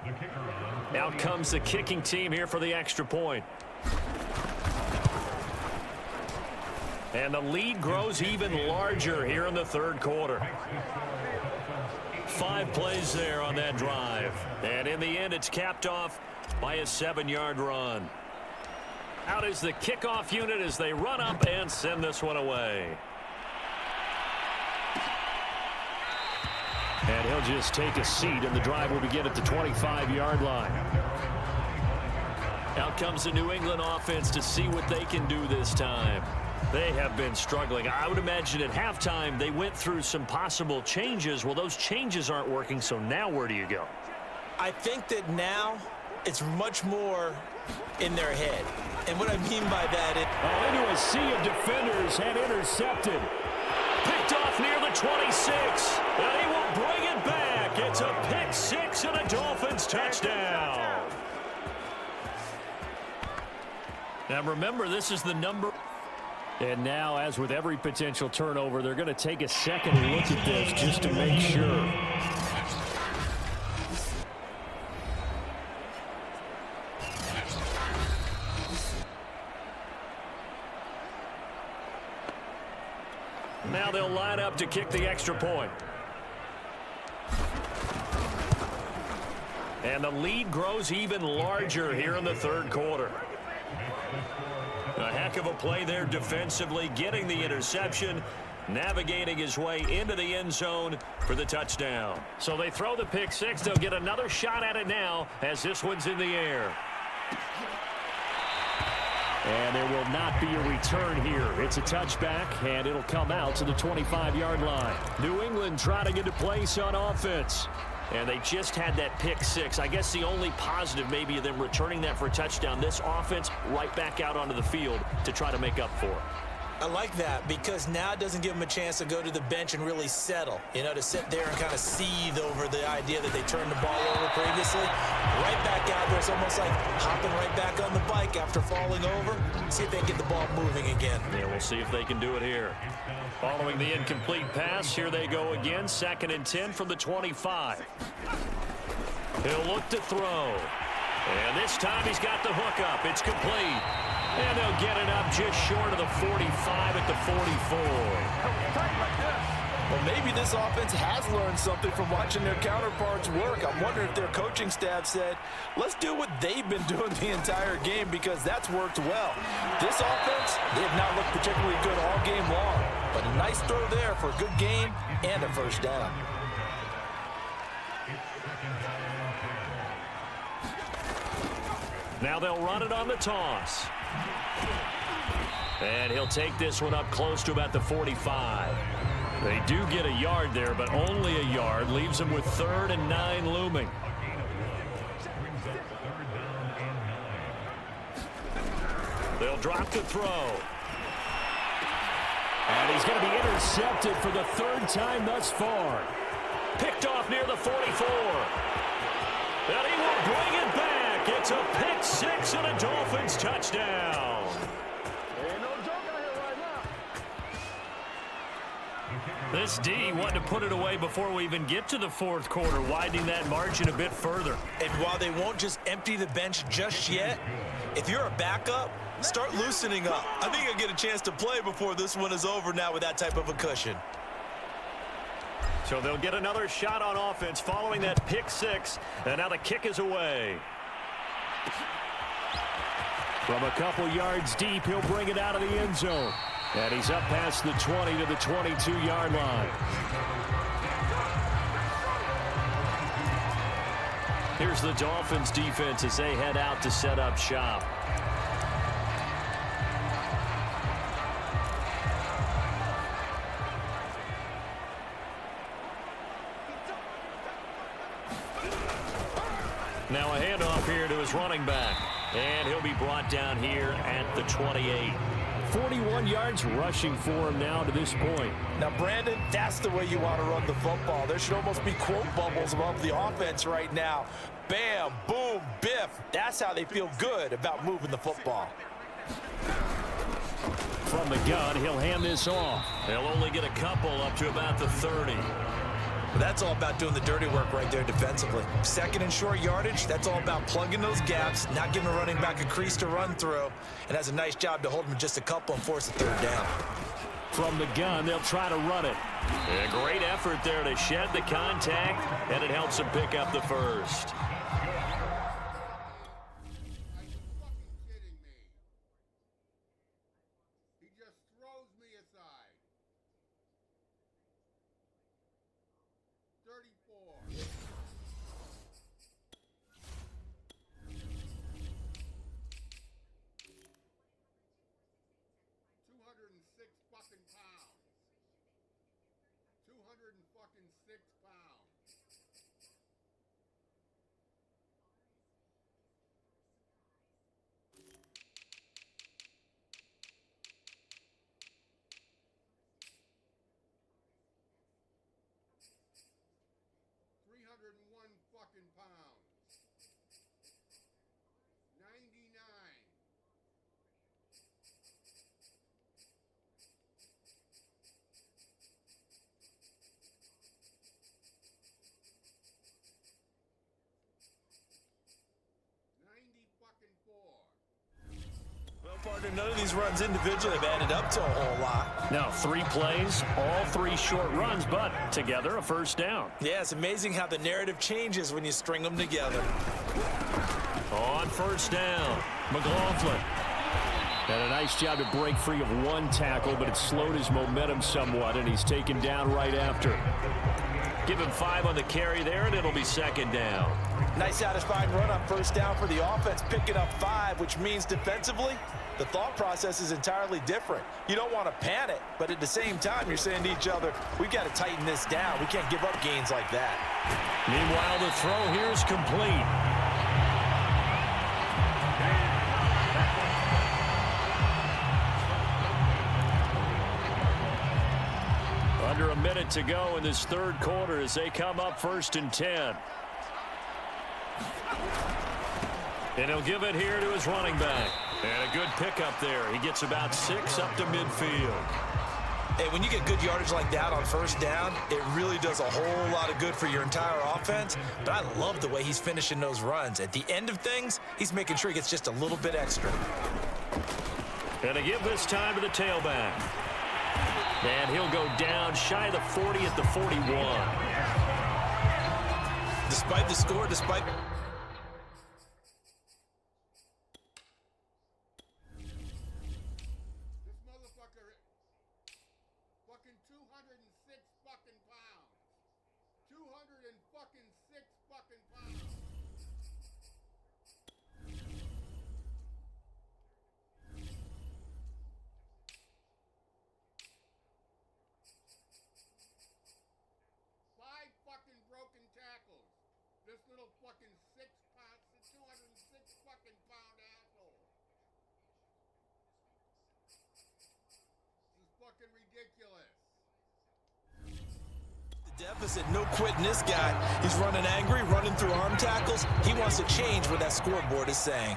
Out comes the kicking team here for the extra point. And the lead grows even larger here in the 3rd quarter. 5 plays there on that drive. And in the end, it's capped off by a 7-yard run. Out is the kickoff unit as they run up and send this one away. And he'll just take a seat, and the drive will begin at the 25-yard line. Out comes the New England offense to see what they can do this time. They have been struggling. I would imagine at halftime they went through some possible changes. Well, those changes aren't working, so now where do you go? I think that now it's much more in their head. And what I mean by that is... into a sea of defenders and intercepted. Picked off near the 26. And he will bring it back. It's a pick 6 and a Dolphins touchdown. Now remember, this is the number... And now, as with every potential turnover, they're going to take a second look at this just to make sure. Now they'll line up to kick the extra point. And the lead grows even larger here in the 3rd quarter. A heck of a play there defensively, getting the interception, navigating his way into the end zone for the touchdown. So they throw the pick 6. They'll get another shot at it now as this one's in the air. And there will not be a return here. It's a touchback, and it'll come out to the 25-yard line. New England trying to get to place on offense. And they just had that pick 6. I guess the only positive maybe of them returning that for a touchdown. This offense right back out onto the field to try to make up for it. I like that, because now it doesn't give them a chance to go to the bench and really settle. You know, to sit there and kind of seethe over the idea that they turned the ball over previously. Right back out there. It's almost like hopping right back on the bike after falling over. See if they can get the ball moving again. Yeah, we'll see if they can do it here. Following the incomplete pass, here they go again. 2nd and 10 from the 25. He'll look to throw. And this time he's got the hook up. It's complete. And they'll get it up just short of the 45 at the 44. Well, maybe this offense has learned something from watching their counterparts work. I'm wondering if their coaching staff said, let's do what they've been doing the entire game, because that's worked well. This offense, they have not looked particularly good all game long. But a nice throw there for a good game and a first down. Now they'll run it on the toss. And he'll take this one up close to about the 45. They do get a yard there, but only a yard. Leaves them with 3rd and 9 looming. They'll drop the throw. And he's going to be intercepted for the third time thus far. Picked off near the 44. And he will bring it back. It's a pick six and a Dolphins touchdown. This D wanted to put it away before we even get to the fourth quarter, widening that margin a bit further. And while they won't just empty the bench just yet, if you're a backup, start loosening up. I think you'll get a chance to play before this one is over now with that type of a cushion. So they'll get another shot on offense following that pick six, and now the kick is away. From a couple yards deep, he'll bring it out of the end zone. And he's up past the 20 to the 22-yard line. Here's the Dolphins defense as they head out to set up shop. Now a handoff here to his running back. And he'll be brought down here at the 28. 41 yards rushing for him now to this point. Now, Brandon, that's the way you want to run the football. There should almost be quote bubbles above the offense right now. Bam, boom, biff. That's how they feel good about moving the football. From the gun, he'll hand this off. They'll only get a couple up to about the 30. That's all about doing the dirty work right there defensively. Second and short yardage, that's all about plugging those gaps, not giving a running back a crease to run through, and has a nice job to hold him just a couple and force a third down. From the gun, they'll try to run it. A great effort there to shed the contact, and it helps him pick up the first. Partner, none of these runs individually have added up to a whole lot. Now 3 plays, all 3 short runs, but together a first down. Yeah, it's amazing how the narrative changes when you string them together. On first down, McLaughlin. And a nice job to break free of 1 tackle, but it slowed his momentum somewhat, and he's taken down right after. Give him 5 on the carry there, and it'll be second down. Nice satisfying run on first down for the offense, picking up 5, which means defensively, the thought process is entirely different. You don't want to panic, but at the same time, you're saying to each other, we've got to tighten this down. We can't give up gains like that. Meanwhile, the throw here is complete. Under a minute to go in this third quarter as they come up 1st and 10. And he'll give it here to his running back. And a good pickup there. He gets about 6 up to midfield. Hey, when you get good yardage like that on first down, it really does a whole lot of good for your entire offense. But I love the way he's finishing those runs. At the end of things, he's making sure he gets just a little bit extra. And to give this time to the tailback. And he'll go down shy of the 40 at the 41. Despite the score, despite... The deficit, no quitting this guy. He's running angry, running through arm tackles. He wants to change what that scoreboard is saying.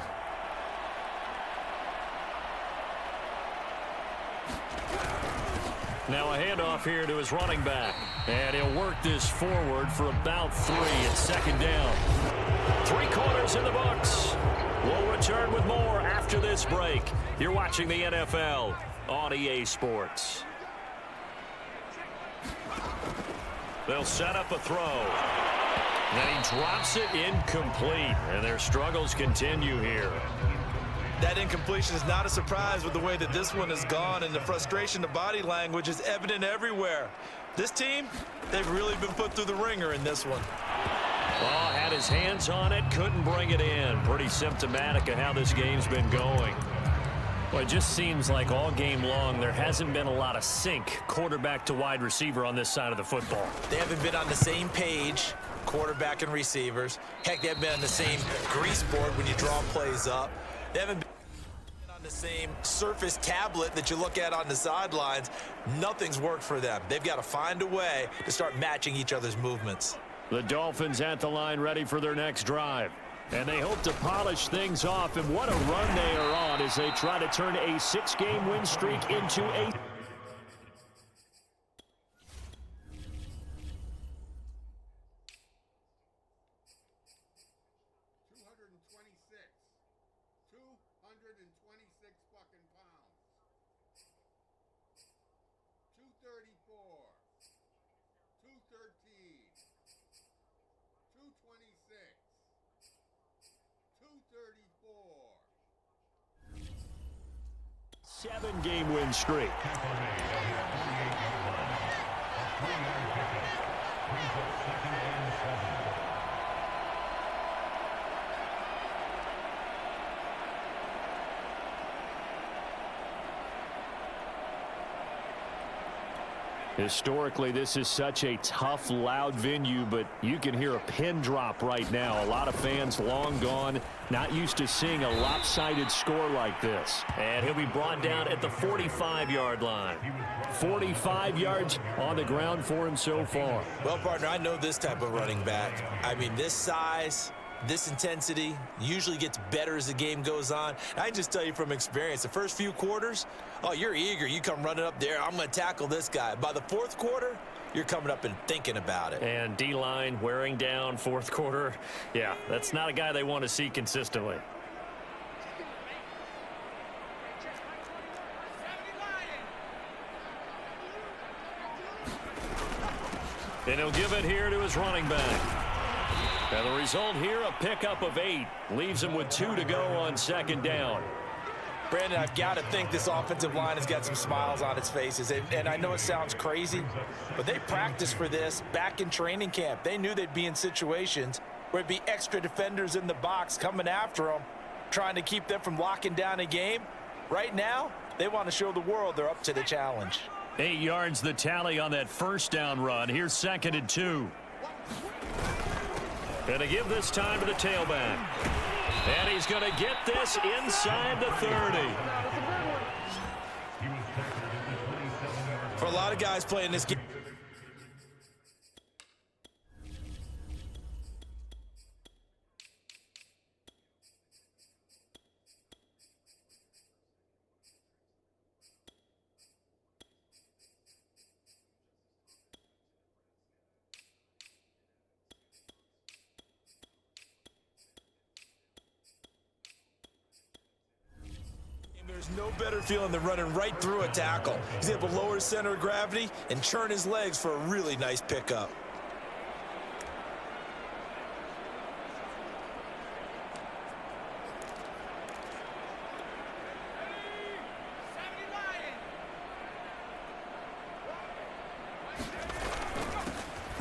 Now a handoff here to his running back. And he'll work this forward for about 3 at second down. 3 quarters in the books. We'll return with more after this break. You're watching the NFL on EA Sports. They'll set up a throw. And he drops it incomplete. And their struggles continue here. That incompletion is not a surprise with the way that this one has gone, and the frustration, the body language is evident everywhere. This team, they've really been put through the ringer in this one. Oh, had his hands on it, couldn't bring it in. Pretty symptomatic of how this game's been going. Well, it just seems like all game long there hasn't been a lot of sync quarterback to wide receiver on this side of the football. They haven't been on the same page, quarterback and receivers. Heck, they haven't been on the same grease board when you draw plays up. They haven't been on the same surface tablet that you look at on the sidelines. Nothing's worked for them. They've got to find a way to start matching each other's movements. The Dolphins at the line ready for their next drive. And they hope to polish things off. And what a run they are on as they try to turn a 6-game win streak into a... 226 fucking pounds. 234. 213. 226. 234. 7-game win streak. Historically, this is such a tough, loud venue, but you can hear a pin drop right now. A lot of fans long gone, not used to seeing a lopsided score like this. And he'll be brought down at the 45-yard line. 45 yards on the ground for him so far. Well, partner, I know this type of running back. I mean, this size, this intensity usually gets better as the game goes on. I can just tell you from experience, the first few quarters, oh, you're eager. You come running up there, I'm going to tackle this guy. By the fourth quarter, you're coming up and thinking about it. And D-line wearing down fourth quarter. Yeah, that's not a guy they want to see consistently. And he'll give it here to his running back. And the result here, a pickup of 8. Leaves him with 2 to go on second down. Brandon, I've got to think this offensive line has got some smiles on its faces. And I know it sounds crazy, but they practiced for this back in training camp. They knew they'd be in situations where it'd be extra defenders in the box coming after them, trying to keep them from locking down a game. Right now, they want to show the world they're up to the challenge. 8 yards the tally on that first down run. Here's 2nd and 2. And to give this time to the tailback. And he's going to get this inside the 30. For a lot of guys playing this game, there's no better feeling than running right through a tackle. He's able to lower his center of gravity and churn his legs for a really nice pickup.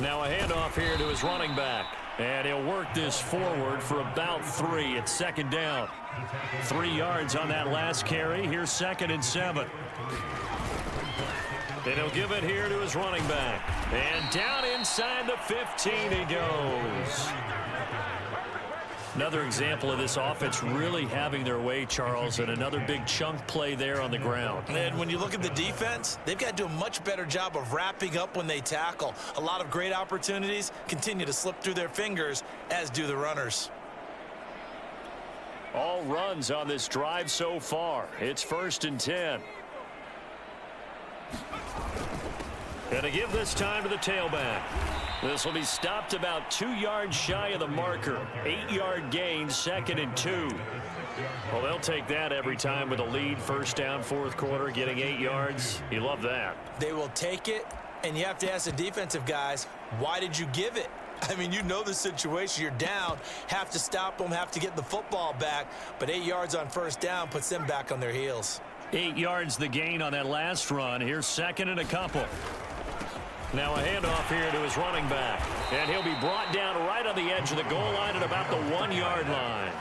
Now a handoff here to his running back. And he'll work this forward for about 3 at second down. 3 yards on that last carry. Here's 2nd and 7. And he'll give it here to his running back. And down inside the 15 he goes. Another example of this offense really having their way, Charles, and another big chunk play there on the ground. And when you look at the defense, they've got to do a much better job of wrapping up when they tackle. A lot of great opportunities continue to slip through their fingers, as do the runners. All runs on this drive so far. It's 1st and 10. Gonna give this time to the tailback. This will be stopped about 2 yards shy of the marker. 8-yard gain, 2nd and 2. Well, they'll take that every time with a lead. 1st down, 4th quarter, getting 8 yards. You love that. They will take it, and you have to ask the defensive guys, why did you give it? I mean, you know the situation. You're down, have to stop them, have to get the football back, but 8 yards on 1st down puts them back on their heels. 8 yards the gain on that last run. Here's 2nd and a couple. Now a handoff here to his running back. And he'll be brought down right on the edge of the goal line at about the 1-yard line.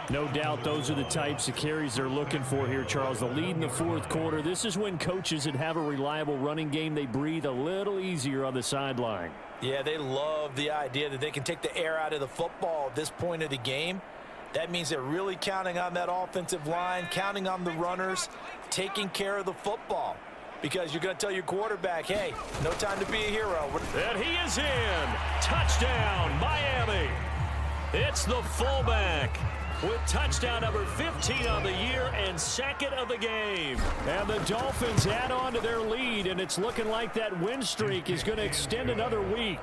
No doubt those are the types of carries they're looking for here, Charles. The lead in the 4th quarter. This is when coaches that have a reliable running game, they breathe a little easier on the sideline. Yeah, they love the idea that they can take the air out of the football at this point of the game. That means they're really counting on that offensive line, counting on the runners, taking care of the football. Because you're going to tell your quarterback, hey, no time to be a hero. And he is in. Touchdown, Miami. It's the fullback with touchdown number 15 on the year and 2nd of the game. And the Dolphins add on to their lead, and it's looking like that win streak is going to extend another week.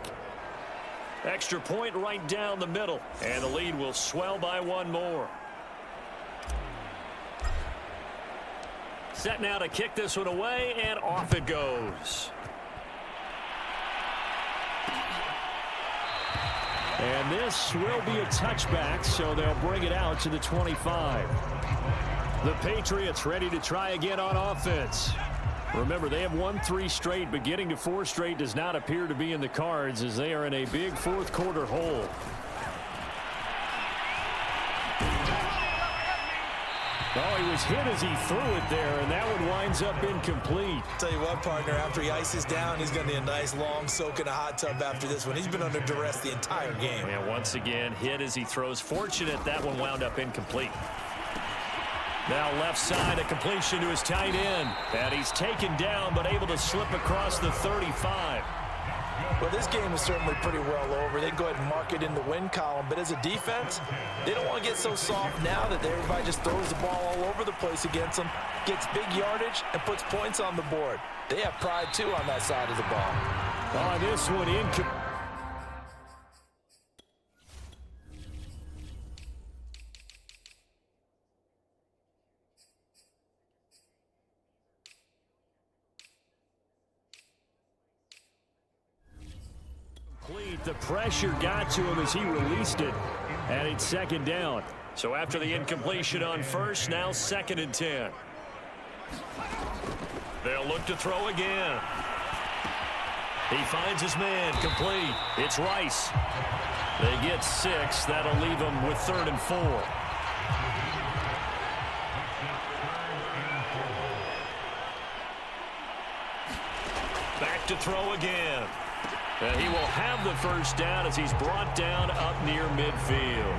Extra point right down the middle, and the lead will swell by 1 more. Set now to kick this one away, and off it goes. And this will be a touchback, so they'll bring it out to the 25. The Patriots ready to try again on offense. Remember, they have won 3 straight, but getting to 4 straight does not appear to be in the cards as they are in a big 4th quarter hole. Oh, he was hit as he threw it there, and that one winds up incomplete. Tell you what, partner, after he ices down, he's going to need a nice long soak in a hot tub after this one. He's been under duress the entire game. And once again, hit as he throws. Fortunate that one wound up incomplete. Now left side, a completion to his tight end. And he's taken down, but able to slip across the 35. Well, this game is certainly pretty well over. They can go ahead and mark it in the win column. But as a defense, they don't want to get so soft now that everybody just throws the ball all over the place against them, gets big yardage, and puts points on the board. They have pride, too, on that side of the ball. On this one, incomplete. The pressure got to him as he released it, and it's 2nd down. So after the incompletion on 1st, now 2nd and 10. They'll look to throw again. He finds his man, complete. It's Rice. They get 6. That'll leave them with 3rd and 4. Back to throw again. And he will have the 1st down as he's brought down up near midfield.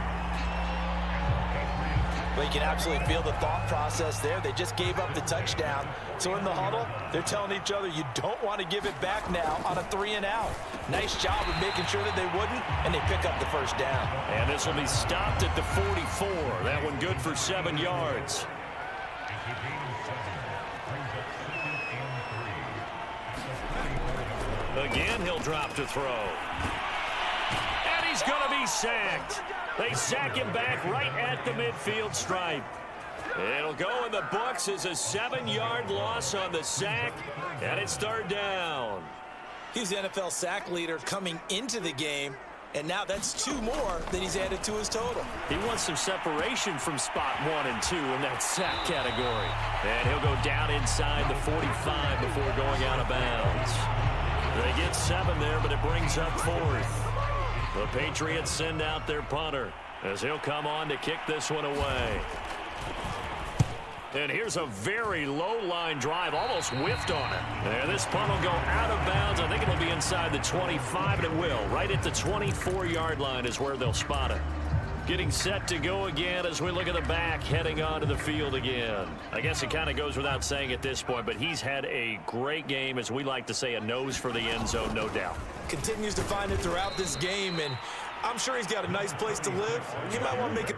Well, you can absolutely feel the thought process there. They just gave up the touchdown. So in the huddle, they're telling each other, you don't want to give it back now on a 3-and-out. Nice job of making sure that they wouldn't, and they pick up the 1st down. And this will be stopped at the 44. That one good for 7 yards. Again, he'll drop to throw. And he's going to be sacked. They sack him back right at the midfield stripe. It'll go in the books as a 7-yard loss on the sack, and it's 3rd down. He's the NFL sack leader coming into the game, and now that's 2 more that he's added to his total. He wants some separation from spot 1 and 2 in that sack category. And he'll go down inside the 45 before going out of bounds. They get 7 there, but it brings up 4th. The Patriots send out their punter as he'll come on to kick this one away. And here's a very low-line drive, almost whiffed on it. And this punt will go out of bounds. I think it'll be inside the 25, and it will. Right at the 24-yard line is where they'll spot it. Getting set to go again as we look at the back heading onto the field again. I guess it kind of goes without saying at this point, but he's had a great game, as we like to say, a nose for the end zone, no doubt. Continues to find it throughout this game, and I'm sure he's got a nice place to live. He might want to make it.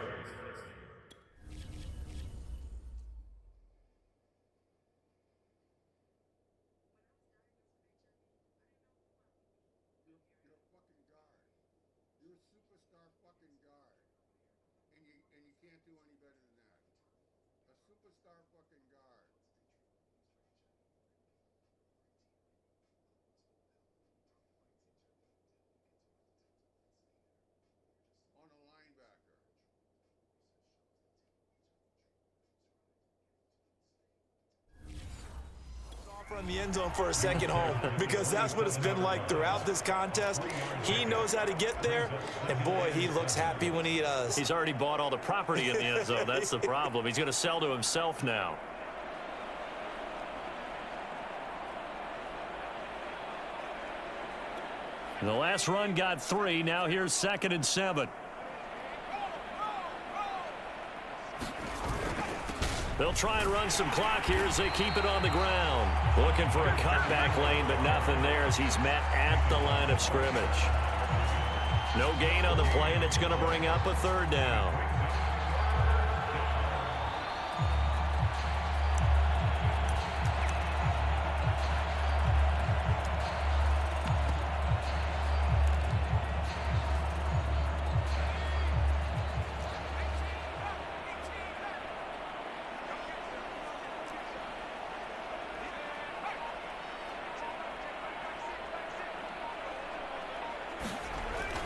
You're a fucking guard. You're a superstar fucking guard. And you can't do any better than that. A superstar fucking guard. On a linebacker. From the end zone for a second home, because that's what it's been like throughout this contest. He knows how to get there, and boy, he looks happy when he does. He's already bought all the property in the end zone. That's the problem. He's going to sell to himself now. The last run got 3. Now here's 2nd and 7. They'll try and run some clock here as they keep it on the ground. Looking for a cutback lane, but nothing there as he's met at the line of scrimmage. No gain on the play, and it's going to bring up a 3rd down.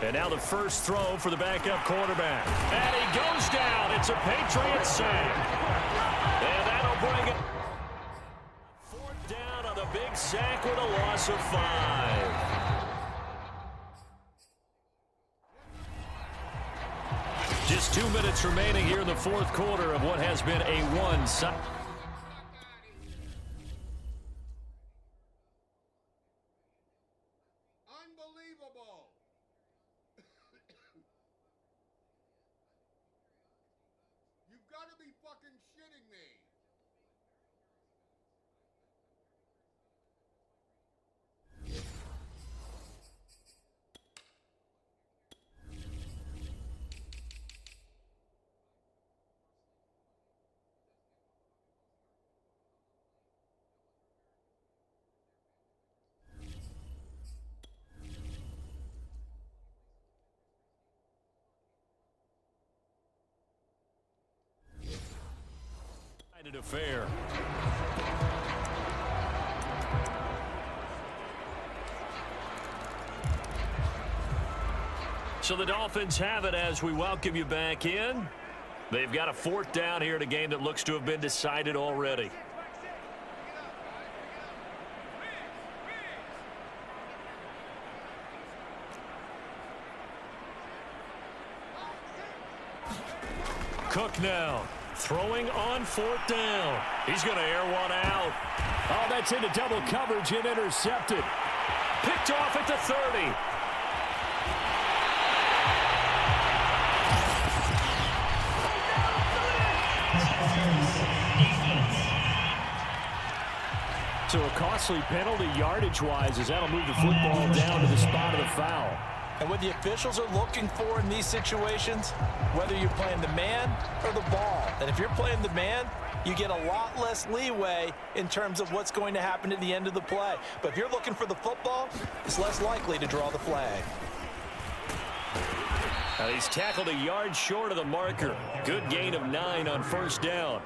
And now the first throw for the backup quarterback. And he goes down. It's a Patriots sack. And that'll bring it. 4th down on the big sack with a loss of 5. Just 2 minutes remaining here in the 4th quarter of what has been a one-sided. Unbelievable. You've got to be fucking shitting me. Affair. So the Dolphins have it as we welcome you back in. They've got a 4th down here in a game that looks to have been decided already. Cook now. Throwing on 4th down. He's going to air one out. Oh, that's into double coverage and intercepted. Picked off at the 30. So a costly penalty yardage-wise as that'll move the football down to the spot of the foul. And what the officials are looking for in these situations, whether you're playing the man or the ball, and if you're playing the man, you get a lot less leeway in terms of what's going to happen at the end of the play. But if you're looking for the football, it's less likely to draw the flag. He's tackled a yard short of the marker. Good gain of 9 on 1st down.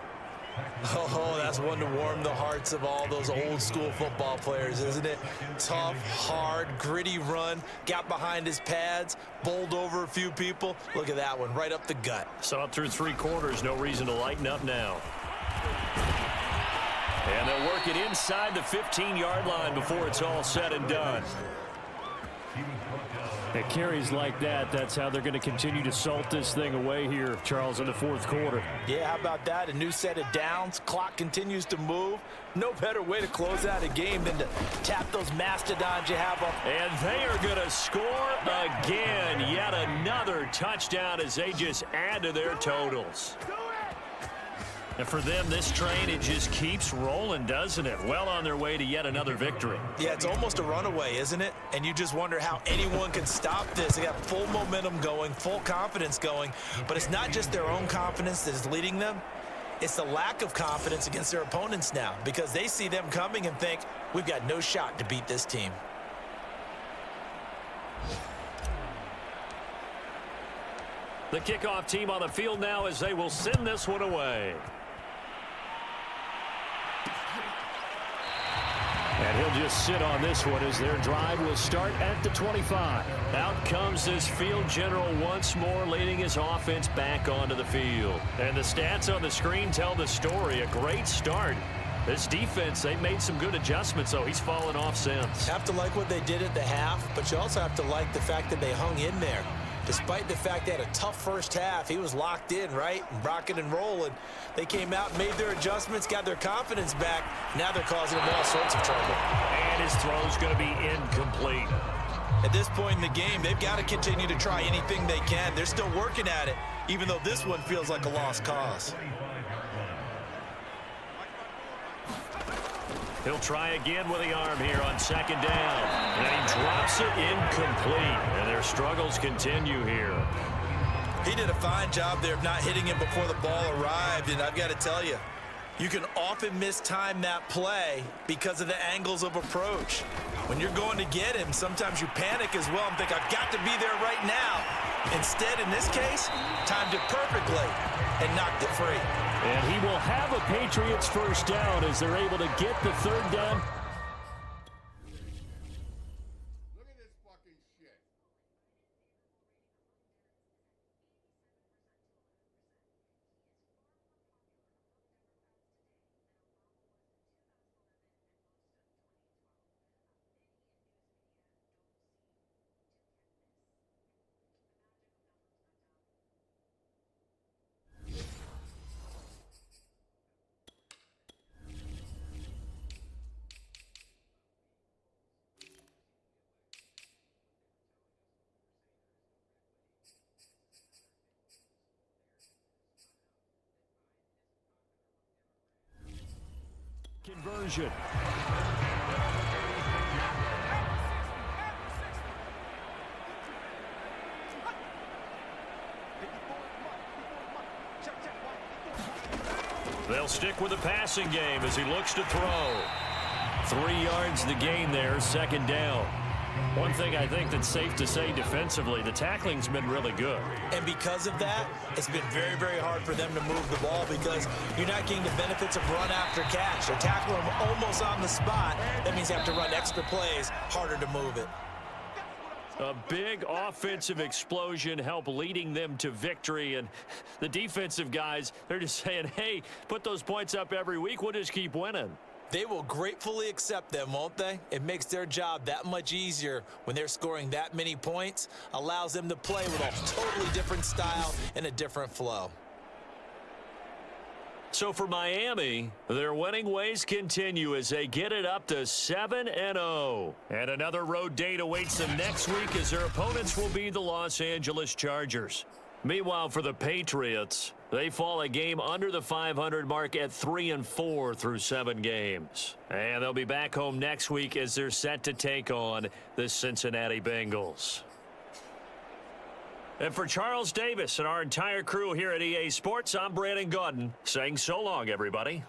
Oh, that's one to warm the hearts of all those old school football players, isn't it? Tough, hard, gritty run, got behind his pads, bowled over a few people. Look at that one, right up the gut. So up through 3 quarters, no reason to lighten up now. And they'll work it inside the 15-yard line before it's all said and done. At carries like that, that's how they're going to continue to salt this thing away here, Charles, in the fourth quarter. Yeah, how about that? A new set of downs. Clock continues to move. No better way to close out a game than to tap those mastodons you have up. And they are going to score again. Yet another touchdown as they just add to their totals. And for them, this train, it just keeps rolling, doesn't it? Well on their way to yet another victory. Yeah, it's almost a runaway, isn't it? And you just wonder how anyone can stop this. They got full momentum going, full confidence going. But it's not just their own confidence that is leading them. It's the lack of confidence against their opponents now, because they see them coming and think, we've got no shot to beat this team. The kickoff team on the field now as they will send this one away. And he'll just sit on this one as their drive will start at the 25. Out comes this field general once more, leading his offense back onto the field. And the stats on the screen tell the story. A great start. This defense, they've made some good adjustments, though. He's fallen off since. Have to like what they did at the half, but you also have to like the fact that they hung in there. Despite the fact they had a tough first half, he was locked in, right? Rocking and rolling. They came out, made their adjustments, got their confidence back. Now they're causing him all sorts of trouble. And his throw's going to be incomplete. At this point in the game, they've got to continue to try anything they can. They're still working at it, even though this one feels like a lost cause. He'll try again with the arm here on second down. And he drops it incomplete. And their struggles continue here. He did a fine job there of not hitting him before the ball arrived. And I've got to tell you, you can often mistime that play because of the angles of approach. When you're going to get him, sometimes you panic as well and think, I've got to be there right now. Instead, in this case, timed it perfectly and knocked it free. And he will have a Patriots first down as they're able to get the third down. Look at this fucking shit. Conversion. They'll stick with the passing game as he looks to throw. 3 yards the gain there, second down. One thing I think that's safe to say defensively, the tackling's been really good. And because of that, it's been very, very hard for them to move the ball because you're not getting the benefits of run after catch. They're tackling them almost on the spot. That means you have to run extra plays, harder to move it. A big offensive explosion helped leading them to victory. And the defensive guys, they're just saying, hey, put those points up every week. We'll just keep winning. They will gratefully accept them, won't they? It makes their job that much easier when they're scoring that many points. Allows them to play with a totally different style and a different flow. So for Miami, their winning ways continue as they get it up to 7-0. And another road date awaits them next week as their opponents will be the Los Angeles Chargers. Meanwhile, for the Patriots, they fall a game under the 500 mark at 3-4 through 7 games. And they'll be back home next week as they're set to take on the Cincinnati Bengals. And for Charles Davis and our entire crew here at EA Sports, I'm Brandon Gaudin saying so long, everybody.